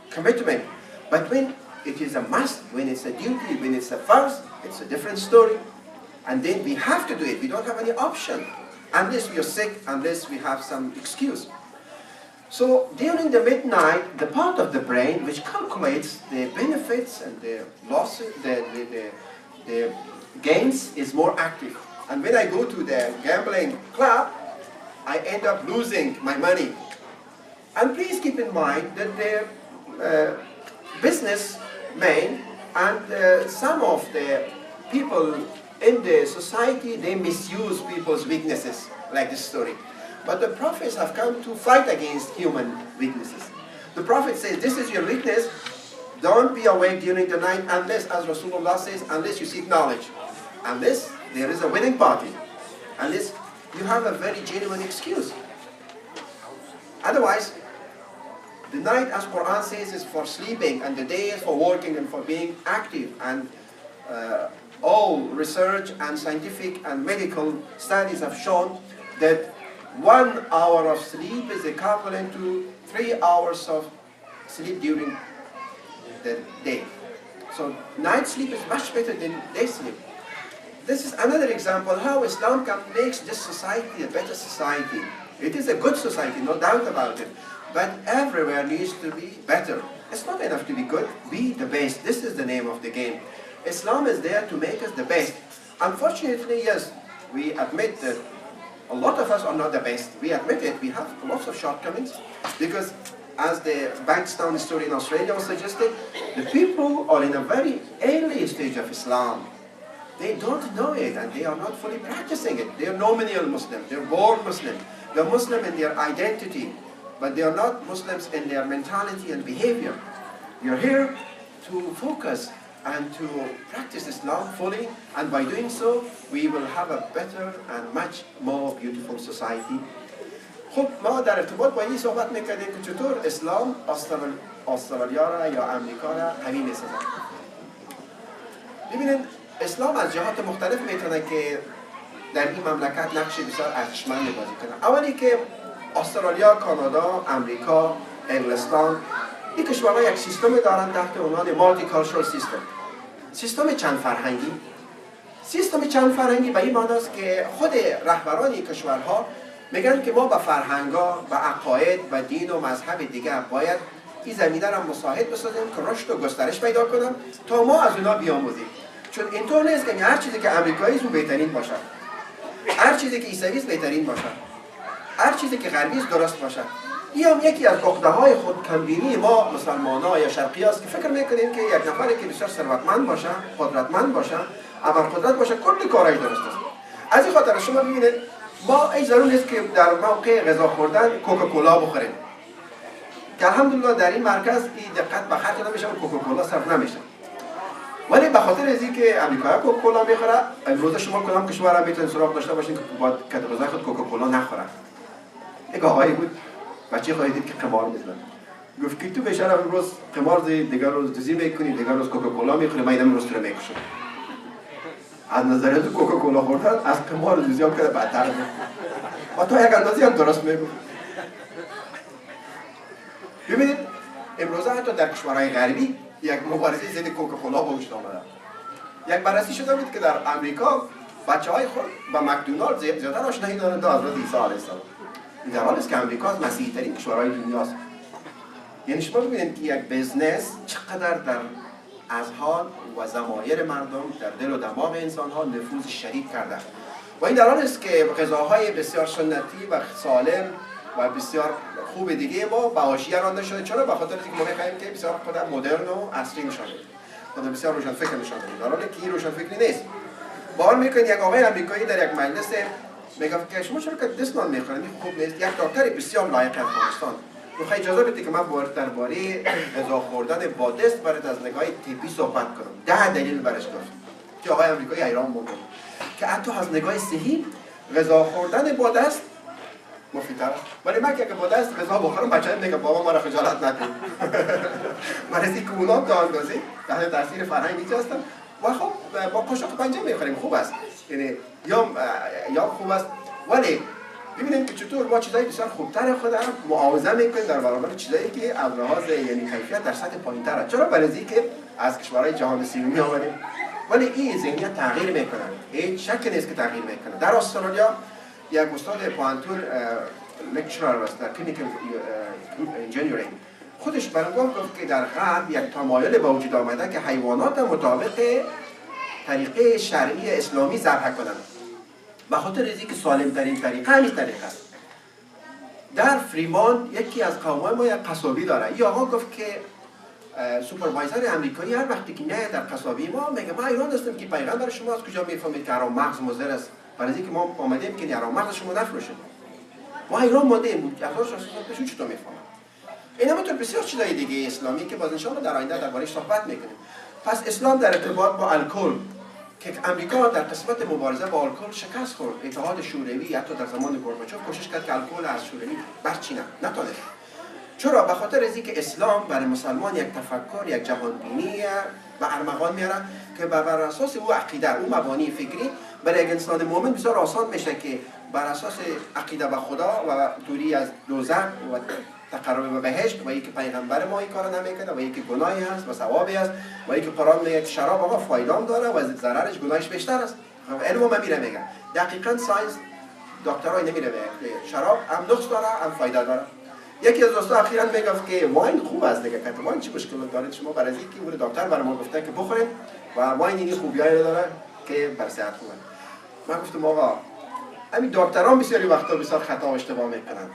commitment. But when it is a must, when it's a duty, when it's a farz, it's a different story. And then we have to do it. We don't have any option. Unless we are sick, unless we have some excuse. So during the midnight, the part of the brain which calculates the benefits and the losses, the gains is more active. And when I go to the gambling club, I end up losing my money. And please keep in mind that the businessmen and some of the people in the society, they misuse people's weaknesses, like this story. But the prophets have come to fight against human weaknesses. The prophet says, this is your weakness, don't be awake during the night unless, as Rasulullah says, unless you seek knowledge. Unless there is a wedding party. Unless you have a very genuine excuse. Otherwise, the night, as Quran says, is for sleeping, and the day is for working and for being active. And all research and scientific and medical studies have shown that 1 hour of sleep is equivalent to 3 hours of sleep during the day. So night sleep is much better than day sleep. This is another example how Islam makes this society a better society. It is a good society, no doubt about it. But everywhere needs to be better. It's not enough to be good, be the best. This is the name of the game. Islam is there to make us the best. Unfortunately, yes, we admit that a lot of us are not the best. We admit it. We have lots of shortcomings. Because as the Bankstown story in Australia was suggested, the people are in a very early stage of Islam. They don't know it and they are not fully practicing it. They are nominal Muslim. They're born Muslim. They're Muslim in their identity. But they are not Muslims in their mentality and behavior. You're here to focus and to practice Islam fully, and by doing so, we will have a better and much more beautiful society. خب ما در ارتباط با این صحبت میکردیم که چطور اسلام استرالیا را یا امریکا را قوی میسازد. ببینید اسلام از جهات مختلف میتونه که در این مملکت نقش بسیار ارزشمند بازی کنه. اولی که استرالیا، کانادا، امریکا، انگلستان این کشورها یک سیستم دارن تحت عنوان مالتی کالچرال سیستم. سیستم چند فرهنگی. سیستم چند فرهنگی به این معنی است که خود رهبران این کشورها میگن که ما با فرهنگا، با عقاید، با دین و مذهب دیگه باید این زمینه را مساعد بسازیم که رشد و گسترش پیدا کنم تا ما از اونا بیاموزیم. چون اینطور نیست که هر چیزی که امریکایی است بهترین باشه. هر چیزی که عیسوی است بهترین باشه. هر چیزی که غربی است درست باشه. این هم یکی از عقده‌های خودکمبینی ما مسلمان‌ها یا شرقی است که فکر می‌کنیم که یک نفری که بسیار ثروتمند باشه، قدرتمند باشه، ابرقدرت باشه، کلی کارهای درست است. از این خاطر شما ببینید ما این ضرور نیست که در موقع غذا خوردن کوکاکولا بخوریم. که الحمدلله در این مرکز این دقت به خرج نمیشه و کوکاکولا صرف نمیشه. ولی به خاطر از اینکه امریکایی کوکاکولا میخوره، امروز شما کدام کشور میتونید سراغ داشته باشین که با غذای خود کوکاکولا نخوره. یک آقایی بود بچه خواهید دید که قمار میزنه. گفت که تو بیچاره امروز قمار دیگر روز دوزی میکنی، دیگر روز کوکاکولا میخوری، من امروز تو رو میکشم. از نظریه تو کوکاکولا خوردن از قمار دوزی هم کرده بدتر بود. و تا یک اندازی هم درست میگو. ببینید امروز حتی در کشورهای غربی یک مبارزه ضد کوکاکولا به وجود آمده. یک بررسی شده بود که در امریکا بچه‌های خود با مکدونالد زیادتر آشنایی دارند تا حضرت عیسی علیه السلام. این در حال است که امریکا از مسیحی ترین کشورهای دنیاست. یعنی شما ببینید که یک بزنس چقدر در اذهان و ضمایر مردم در دل و دماغ انسان ها نفوذ شدید کرده. و این در حال است که غذاهای بسیار سنتی و سالم و بسیار خوب دیگه ما به حاشیه رانده شده. چرا؟ به خاطر اینکه ما می‌خواهیم که بسیار خود مدرن و عصری نشان بدیم. خود بسیار روشن فکر نشان بدیم. در حالی که این روشن فکری نیست. باور می‌کنید یک آقای آمریکایی در یک مجلس میگه که شما چرا که دست نان می‌خورید؟ خوب نیست. یک دکتر بسیار لایق افغانستان میخوای اجازه بدید که من درباره غذا خوردن با دست برات از نگاه طبی صحبت کنم. 10 دلیل برش گفت که آقای آمریکایی حیران بود که حتی از نگاه صحی غذا خوردن با دست مفیدتر است. ولی من که با دست غذا بخورم بچه‌ام میگه بابا ما را خجالت نکن. من از اینکه اونام تا اندازه تحت تاثیر فرهنگی هستم و خب با قاشق پنجه میخوریم خوب است. یعنی یا خوب است ولی ببینیم که چطور ما چیزایی بسیار خوبتر خودم معاوضه میکنیم در برابر چیزایی که از لحاظ یعنی کیفیت در سطح پایین‌تر است. چرا؟ برای اینکه از کشورهای جهان سومی آمدیم. ولی این ذهنیت تغییر میکنه، هیچ شک نیست که تغییر میکنه. در استرالیا یک استاد پوانتون لکچرر است در کلینیکال انجینیرینگ، خودش برام گفت که در غرب یک تمایل به وجود آمده که حیوانات مطابق طریقه شرعی اسلامی ذبح کنند. به خاطر اینکه سالم ترین طریقه همین طریقه است. در فریمان یکی از قوم ما یک قصابی داره. این آقا گفت که سوپروایزر امریکایی هر وقتی که میاد در قصابی ما میگه ما ایران هستیم که پیغمبر شما از کجا میفهمید که حرام مغز مضر است؟ برای اینکه ما آمدیم که حرام مغز شما نفروشیم. ما ایران ماندیم 1400 سال پیش چطور میفهمم؟ این همونطور بسیار چیزای دیگه اسلامی که باز ان شاء الله در آینده درباره‌اش صحبت میکنیم. پس اسلام در ارتباط با الکل که امریکا در قسمت مبارزه با الکل شکست خورد، اتحاد شوروی حتی در زمان گورباچوف کوشش کرد که الکل از شوروی برچینه، نتونست. چرا؟ به خاطر از اینکه اسلام برای مسلمان یک تفکر، یک جهانبینی به ارمغان میاره که بر اساس او عقیده، او مبانی فکری برای یک انسان مؤمن بسیار آسان میشه که بر اساس عقیده به خدا و دوری از دوزخ و تقرب به بهشت و اینکه پیغمبر ما این کارو نمیکنه و اینکه گناهی هست و ثوابی هست و اینکه قرآن میگه شراب آقا فایده هم داره و ضررش گناهش بیشتر است. علم ما میره میگه دقیقاً ساینس دکترای نمیره میگه شراب هم نقص داره هم فایده داره. یکی از دوستا اخیراً میگفت که واین خوب است دیگه، که واین چی مشکل داره شما برای اینکه اون دکتر برای ما گفته که بخوریم و واین این خوبیایی داره که بر صحت خوبه. من گفتم آقا همین دکتران بسیاری وقتا بسیار خطا و اشتباه میکنن.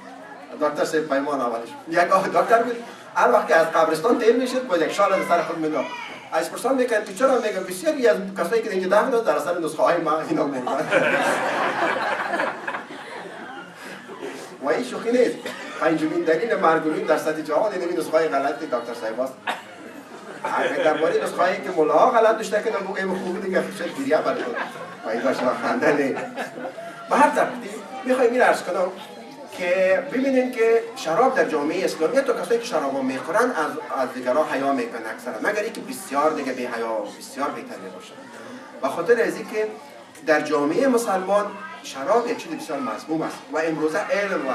دکتر سه پیمان اولش یک دکتر بود هر وقت که از قبرستان تیر میشد با یک شال از سر خود مینداخت. از پرسان میکنن که چرا؟ میگن بسیاری از کسایی که اینجا دفن در اثر نسخه های ما اینا میمونن. و این شوخی نیست. پنجمین دلیل مرگومین در سطح جهان این نسخه های غلطی دکتر صاحب است. اگه درباره نسخه هایی که ملاها غلط داشته که بگم خوبی دیگه شاید گریه برد. و این داشت خنده نه. به هر ترتیب میخوایم این عرض کنم که ببینین که شراب در جامعه اسلامی تو کسایی که شراب میخورن از دیگران حیا میکنن اکثرا، مگر اینکه بسیار دیگه بی حیا و بسیار بی‌تربیت باشن. به خاطر از اینکه در جامعه مسلمان شراب یک چیز بسیار مذموم است و امروزه علم و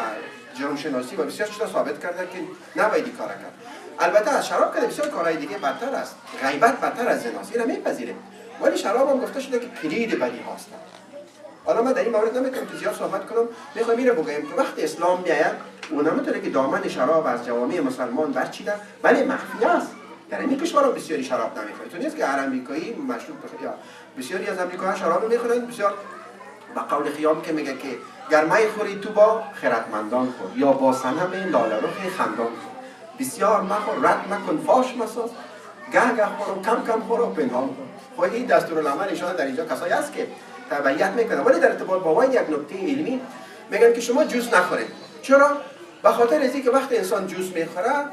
جرم شناسی و بسیار چیزا ثابت کرده که نباید این کار کرد. البته از شراب که بسیار کارهای دیگه بدتر است. غیبت بدتر از زناست، اینو میپذیریم. ولی شراب هم گفته شده که کلید بدی هاست. حالا من در این مورد نمیتونم که زیاد صحبت کنم، میخوام اینو بگم که وقتی اسلام میاد اون نمیتونه که دامن شراب از جوامع مسلمان برچیده، ولی مخفی است. در این کشورها بسیاری شراب نمیخوره. تو نیست که هر امریکایی مشروب یا بسیاری از امریکایی‌ها شراب میخورن، بسیار با قول خیام که میگه که گرمای خوری تو با خردمندان خور یا با صنم لاله رخ خندان خور. بسیار مخور، رد مکن، فاش مساز، گه خور و کم کم خور و پنهان خور. خب این دستورالعمل ایشان در اینجا کسایی است که تبعیت میکنه. ولی در ارتباط با وین یک نکته علمی میگن که شما جوس نخورید. چرا؟ به خاطر از اینکه وقتی انسان جوس میخوره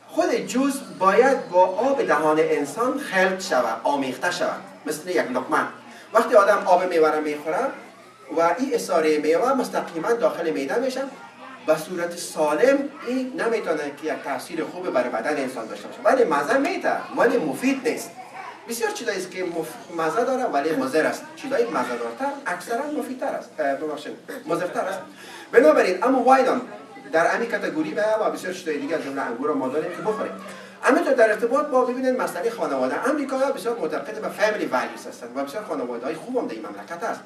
خود جوس باید با آب دهان انسان خلط شود، آمیخته شود، مثل یک لقمه. وقتی آدم آب میوه میخوره و این اصاره میوه مستقیما داخل معده میشه، به صورت سالم این نمیتونه که یک تاثیر خوب برای بدن انسان داشته باشه. ولی مزه میده ولی مفید نیست. بسیار چیزایی است که مزه داره ولی مضر است. چیزای مزه دارتر اکثرا مفیدتر است، مضرتر است. بنابراین اما واین در همین کاتگوری به و بسیار چیزای دیگه از جمله انگور ما داریم که بخوریم. همینطور در ارتباط با ببینید مسئله خانواده، امریکایی‌ها بسیار معتقد به فامیلی والیوز هستند و بسیار خانواده‌های خوب هم در این مملکت است.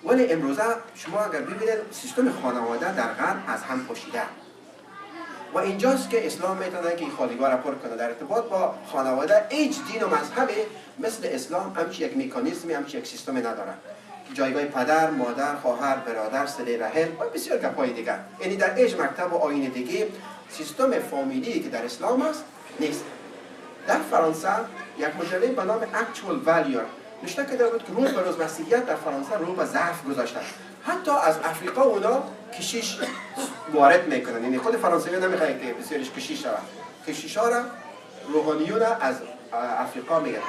ولی امروزه شما اگر ببینید سیستم خانواده در غرب از هم پاشیده و اینجاست که اسلام میتونه که این خالیگاه را پر کنه. در ارتباط با خانواده هیچ دین و مذهبی مثل اسلام همچی یک مکانیزمی، همچی یک سیستمی نداره. جایگاه پدر، مادر، خواهر، برادر، صله رحم و بسیار گپای دیگر. یعنی در هیچ مکتب و آیین دیگه سیستم فامیلی که در اسلام است نیست. در فرانسه یک مجله به نام Actual Value نشته که بود که روز به روز مسیحیت در فرانسه رو به ضعف گذاشتن. حتی از افریقا اونا کشیش وارد میکنن. یعنی خود فرانسوی نمیخواهند که بسیارش کشیش شود. کشیش‌ها را روحانیون از افریقا میگن.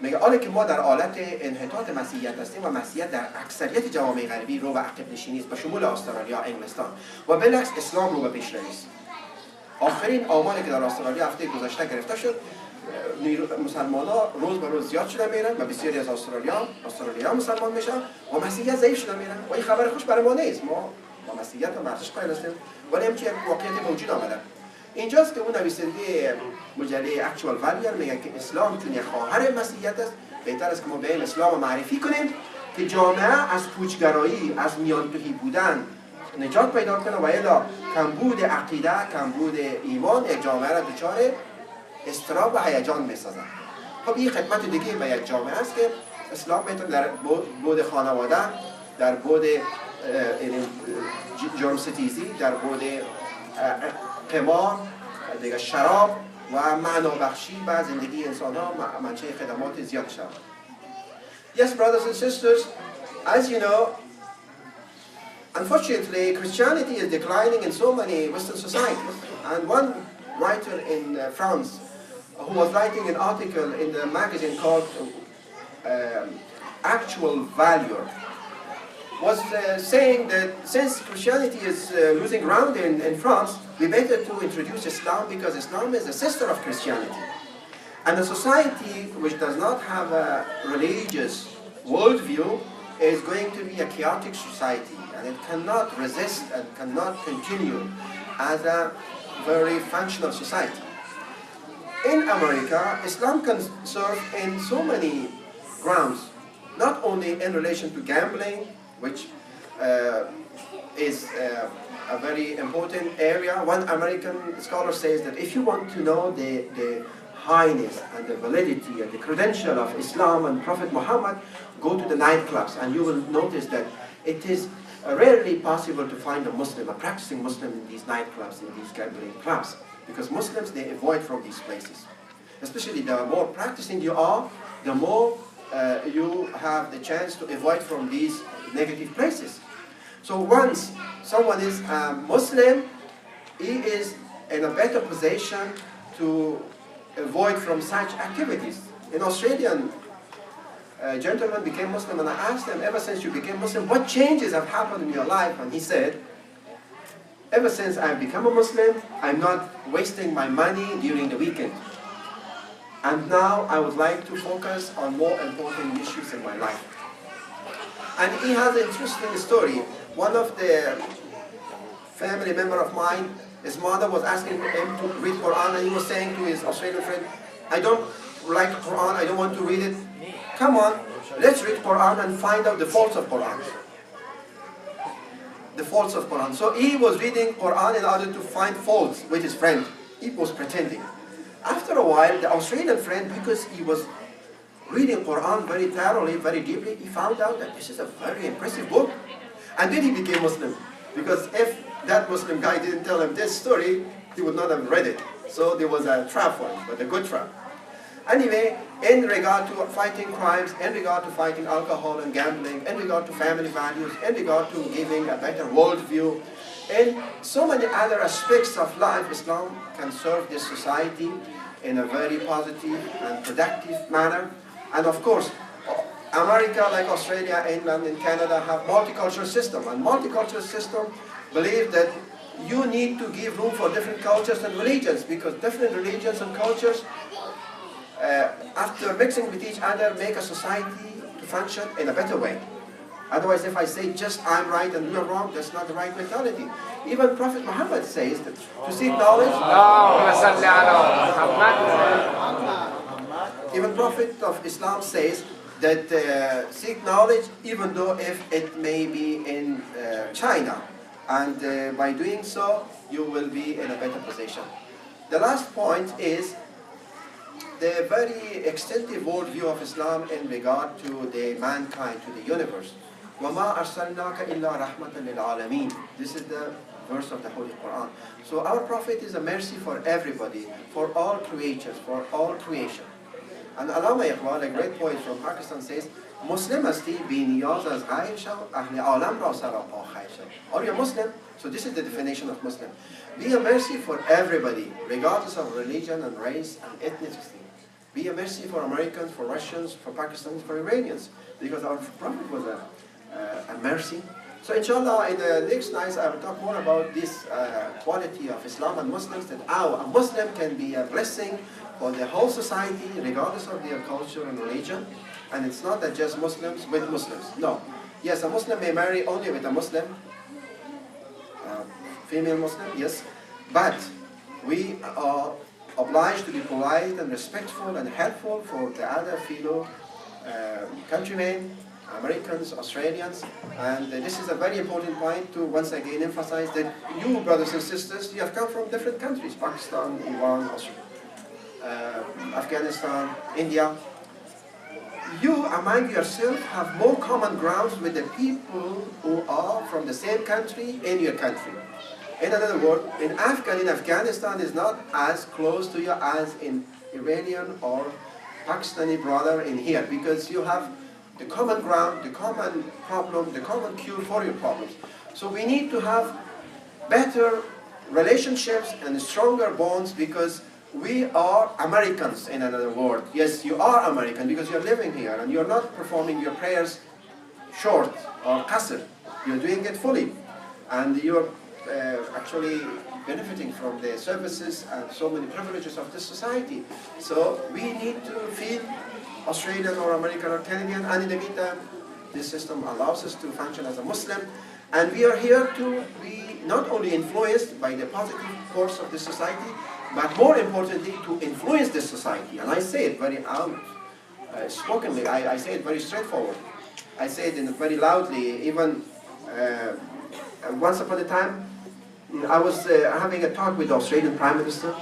میگه حالا که ما در حالت انحطاط مسیحیت هستیم و مسیحیت در اکثریت جوامع غربی رو به عقب نشینی است، به شمول استرالیا، انگلستان و بالعکس اسلام رو به پیشروی است. آخرین آماری که در استرالیا هفته گذشته گرفته شد، مسلمان‌ها روز به روز زیاد شده میرن و بسیاری از استرالیا مسلمان میشن و مسیحیت ضعیف شده میرن. و این خبر خوش برای ما نیست. ما با مسیحیت و ارزش قائل هستیم، ولی همچین یک واقعیت موجود آمده. اینجاست که اون نویسنده مجله Actual Value میگه که اسلام چون یک خواهر مسیحیت است بهتر است که ما به اسلام معرفی کنیم که جامعه از پوچگرایی، از میانتوهی بودن نجات پیدا کنه و الا کمبود عقیده، کمبود ایمان یک جامعه را دچار اضطراب و هیجان میسازد. خب این خدمت دیگه به یک جامعه است که اسلام میتونه در بود خانواده، در بود جرم ستیزی، در بود قمار، دیگه شراب و معنا بخشی به زندگی انسان ها منشأ خدمات زیاد شود. Yes, brothers and sisters, as you know, unfortunately, Christianity is declining in so many Western societies. And one writer in France, who was writing an article in the magazine called Actual Value, was saying that since Christianity is losing ground in France, we better to introduce Islam because Islam is the sister of Christianity. And a society which does not have a religious worldview is going to be a chaotic society, and it cannot resist and cannot continue as a very functional society. In America, Islam can serve in so many grounds, not only in relation to gambling, which is a very important area. One American scholar says that if you want to know the highness and the validity and the credential of Islam and Prophet Muhammad, go to the nightclubs and you will notice that it is rarely possible to find a Muslim, a practicing Muslim in these nightclubs, in these gambling clubs, because Muslims, they avoid from these places. Especially the more practicing you are, the more you have the chance to avoid from these negative places. So once someone is a Muslim, he is in a better position to avoid from such activities. An Australian gentleman became Muslim, and I asked him, ever since you became Muslim, what changes have happened in your life? And he said, ever since I've become a Muslim, I'm not wasting my money during the weekend. And now I would like to focus on more important issues in my life. And he has an interesting story. One of the family member of mine, his mother was asking him to read Quran, and he was saying to his Australian friend, I don't like Quran, I don't want to read it. Come on, let's read Quran and find out the faults of Quran. The faults of Quran. So he was reading Quran in order to find faults with his friend. He was pretending. After a while, the Australian friend, because he was reading Quran very thoroughly, very deeply, he found out that this is a very impressive book. And then he became Muslim. Because if that Muslim guy didn't tell him this story, he would not have read it. So there was a trap for him, but a good trap. Anyway, in regard to fighting crimes, in regard to fighting alcohol and gambling, in regard to family values, in regard to giving a better worldview, in so many other aspects of life, Islam can serve this society in a very positive and productive manner. And of course, America, like Australia, England, and Canada, have multicultural system. And multicultural system believe that you need to give room for different cultures and religions, because different religions and cultures, after mixing with each other, make a society to function in a better way. Otherwise, if I say just I'm right and you're wrong, that's not the right mentality. Even Prophet Muhammad says that to seek knowledge. Even Prophet of Islam says that seek knowledge, even though if it may be in China, and by doing so, you will be in a better position. The last point is the very extensive worldview of Islam in regard to the mankind, to the universe. وَمَا أَرْسَلْنَاكَ إِلَّا رَحْمَةً لِلْعَالَمِينَ. This is the verse of the Holy Quran. So our Prophet is a mercy for everybody, for all creatures, for all creation. And Allama Iqbal, a great poet from Pakistan, says, Muslim asti bi niyaz az ghayr shaw, ahli alam ra sara pa khayr shaw. Are you a Muslim? So this is the definition of Muslim. Be a mercy for everybody, regardless of religion and race and ethnicity. Be a mercy for Americans, for Russians, for Pakistanis, for Iranians, because our Prophet was a mercy. So inshallah, in the next night, I will talk more about this quality of Islam and Muslims, that a Muslim can be a blessing for the whole society, regardless of their culture and religion. And it's not that just Muslims with Muslims. No. Yes, a Muslim may marry only with a Muslim, female Muslim, yes. But we are obliged to be polite and respectful and helpful for the other fellow countrymen, Americans, Australians, and this is a very important point to once again emphasize that you, brothers and sisters, you have come from different countries, Pakistan, Iran, Afghanistan, India. You among yourself have more common grounds with the people who are from the same country in your country. In other words, in Afghanistan is not as close to you as in Iranian or Pakistani brother in here, because you have the common ground, the common problem, the common cure for your problems. So we need to have better relationships and stronger bonds, because we are Americans, in another word. Yes, you are American because you're living here and you're not performing your prayers short or qasr. You're doing it fully. And you're actually benefiting from the services and so many privileges of this society. So we need to feel Australian or American or Canadian, and in the meantime, this system allows us to function as a Muslim, and we are here to be not only influenced by the positive course of this society, but more importantly, to influence this society. And I say it very outspokenly, I say it very straightforward. I say it very loudly. Even once upon a time, I was having a talk with the Australian Prime Minister,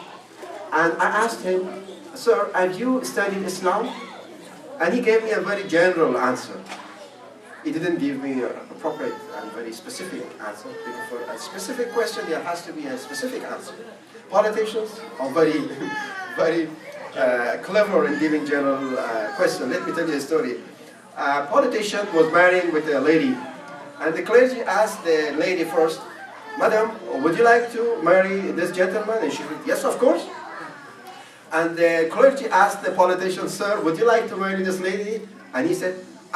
and I asked him, "Sir, have you studied Islam?" And he gave me a very general answer. He didn't give me an appropriate and very specific answer, because for a specific question there has to be a specific answer. Politicians are very, very clever in giving general questions. Let me tell you a story. A politician was marrying with a lady, and the clergy asked the lady first, "Madam, would you like to marry this gentleman?" And she said, "Yes, of course." And the clergy asked the politician, "Sir, would you like to marry this lady?" And he said,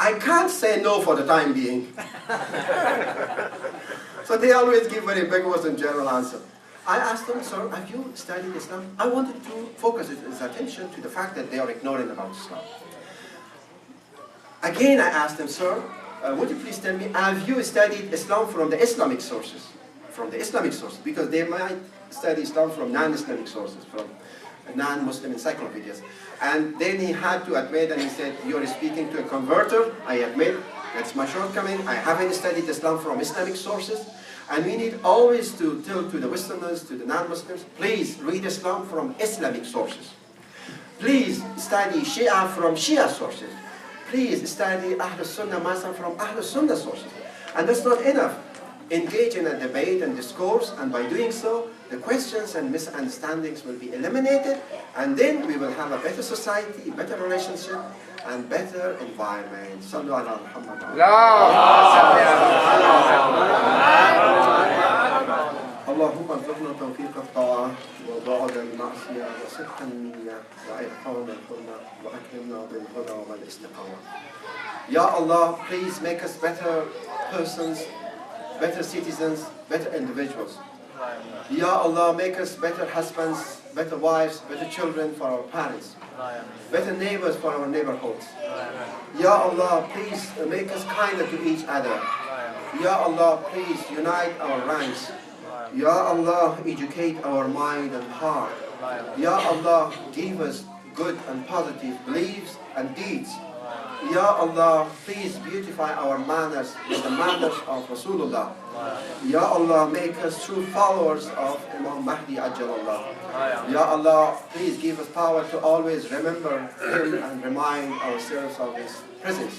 "I can't say no for the time being." So they always give very vigorous and general answer. I asked them, "Sir, have you studied Islam?" I wanted to focus his attention to the fact that they are ignorant about Islam. Again, I asked them, "Sir, would you please tell me, have you studied Islam from the Islamic sources?" From the Islamic sources, because they might study Islam from non-Islamic sources, from non-Muslim encyclopedias. And then he had to admit, and he said, "You're speaking to a converter. I admit, that's my shortcoming. I haven't studied Islam from Islamic sources." And we need always to tell to the Westerners, to the non-Muslims, please read Islam from Islamic sources. Please study Shia from Shia sources. Please study Ahlul Sunnah Masam from Ahlul Sunnah sources. And that's not enough. Engage in a debate and discourse, and by doing so, the questions and misunderstandings will be eliminated, and then we will have a better society, better relationship, and better environment. Sallu ala Muhammad. اللهم ارزقنا توفيق الطاعة وبعد المعصية وصدق النية وإتقان الحرمة وأكرمنا بالهدى والاستقامة. Ya Allah, please make us better persons, better citizens, better individuals. Ya Allah, make us better husbands, better wives, better children for our parents, better neighbors for our neighborhoods. Ya Allah, please make us kinder to each other. Ya Allah, please unite our ranks. Ya Allah, educate our mind and heart. Ya Allah, give us good and positive beliefs and deeds. Ya Allah, please beautify our manners with the manners of Rasulullah. Ya Allah, make us true followers of Imam Mahdi Ajjalallah. Ya Allah, please give us power to always remember him and remind ourselves of his presence.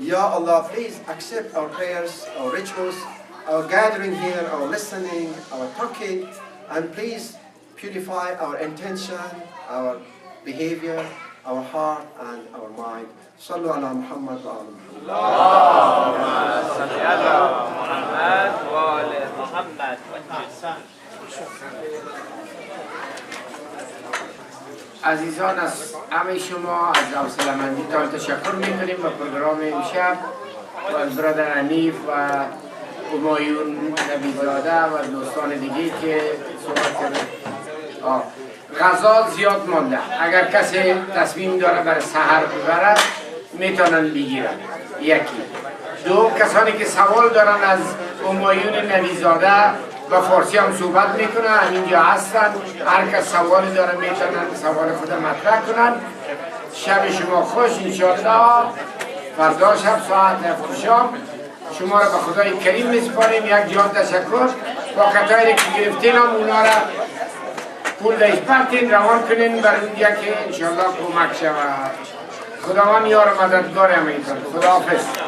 Ya Allah, please accept our prayers, our rituals, our gathering here, our listening, our talking, and please purify our intention, our behavior, our heart, and our mind. Sallu ala Muhammad wa ala Muhammad. Allahumma salli ala Muhammad wa ala Muhammad. عزیزان، از همه شما از حوصله‌مندیتان تشکر می‌کنیم و پروگرام امشب و از برادر حنیف و همایون نبیزاده و دوستان دیگه که صحبت کردن. غذا زیاد مانده، اگر کسی تصمیم داره برای سحر ببره میتونن بگیرن. یکی دو، کسانی که سوال دارن از همایون نبیزاده و فارسی هم صحبت میکنن، همینجا هستن، هر کس سوالی داره میتونن سوال خود مطرح کنن. شب شما خوش انشالله. فردا شب ساعت 7 شام شما را به خدای کریم میسپاریم. یک جان تشکر. پاکتایی که گرفتین هم اونا را پول دهیش پرتین روان کنین بر اونجا که انشالله کمک شود. خداوند یار مددگار همین. خداحافظ.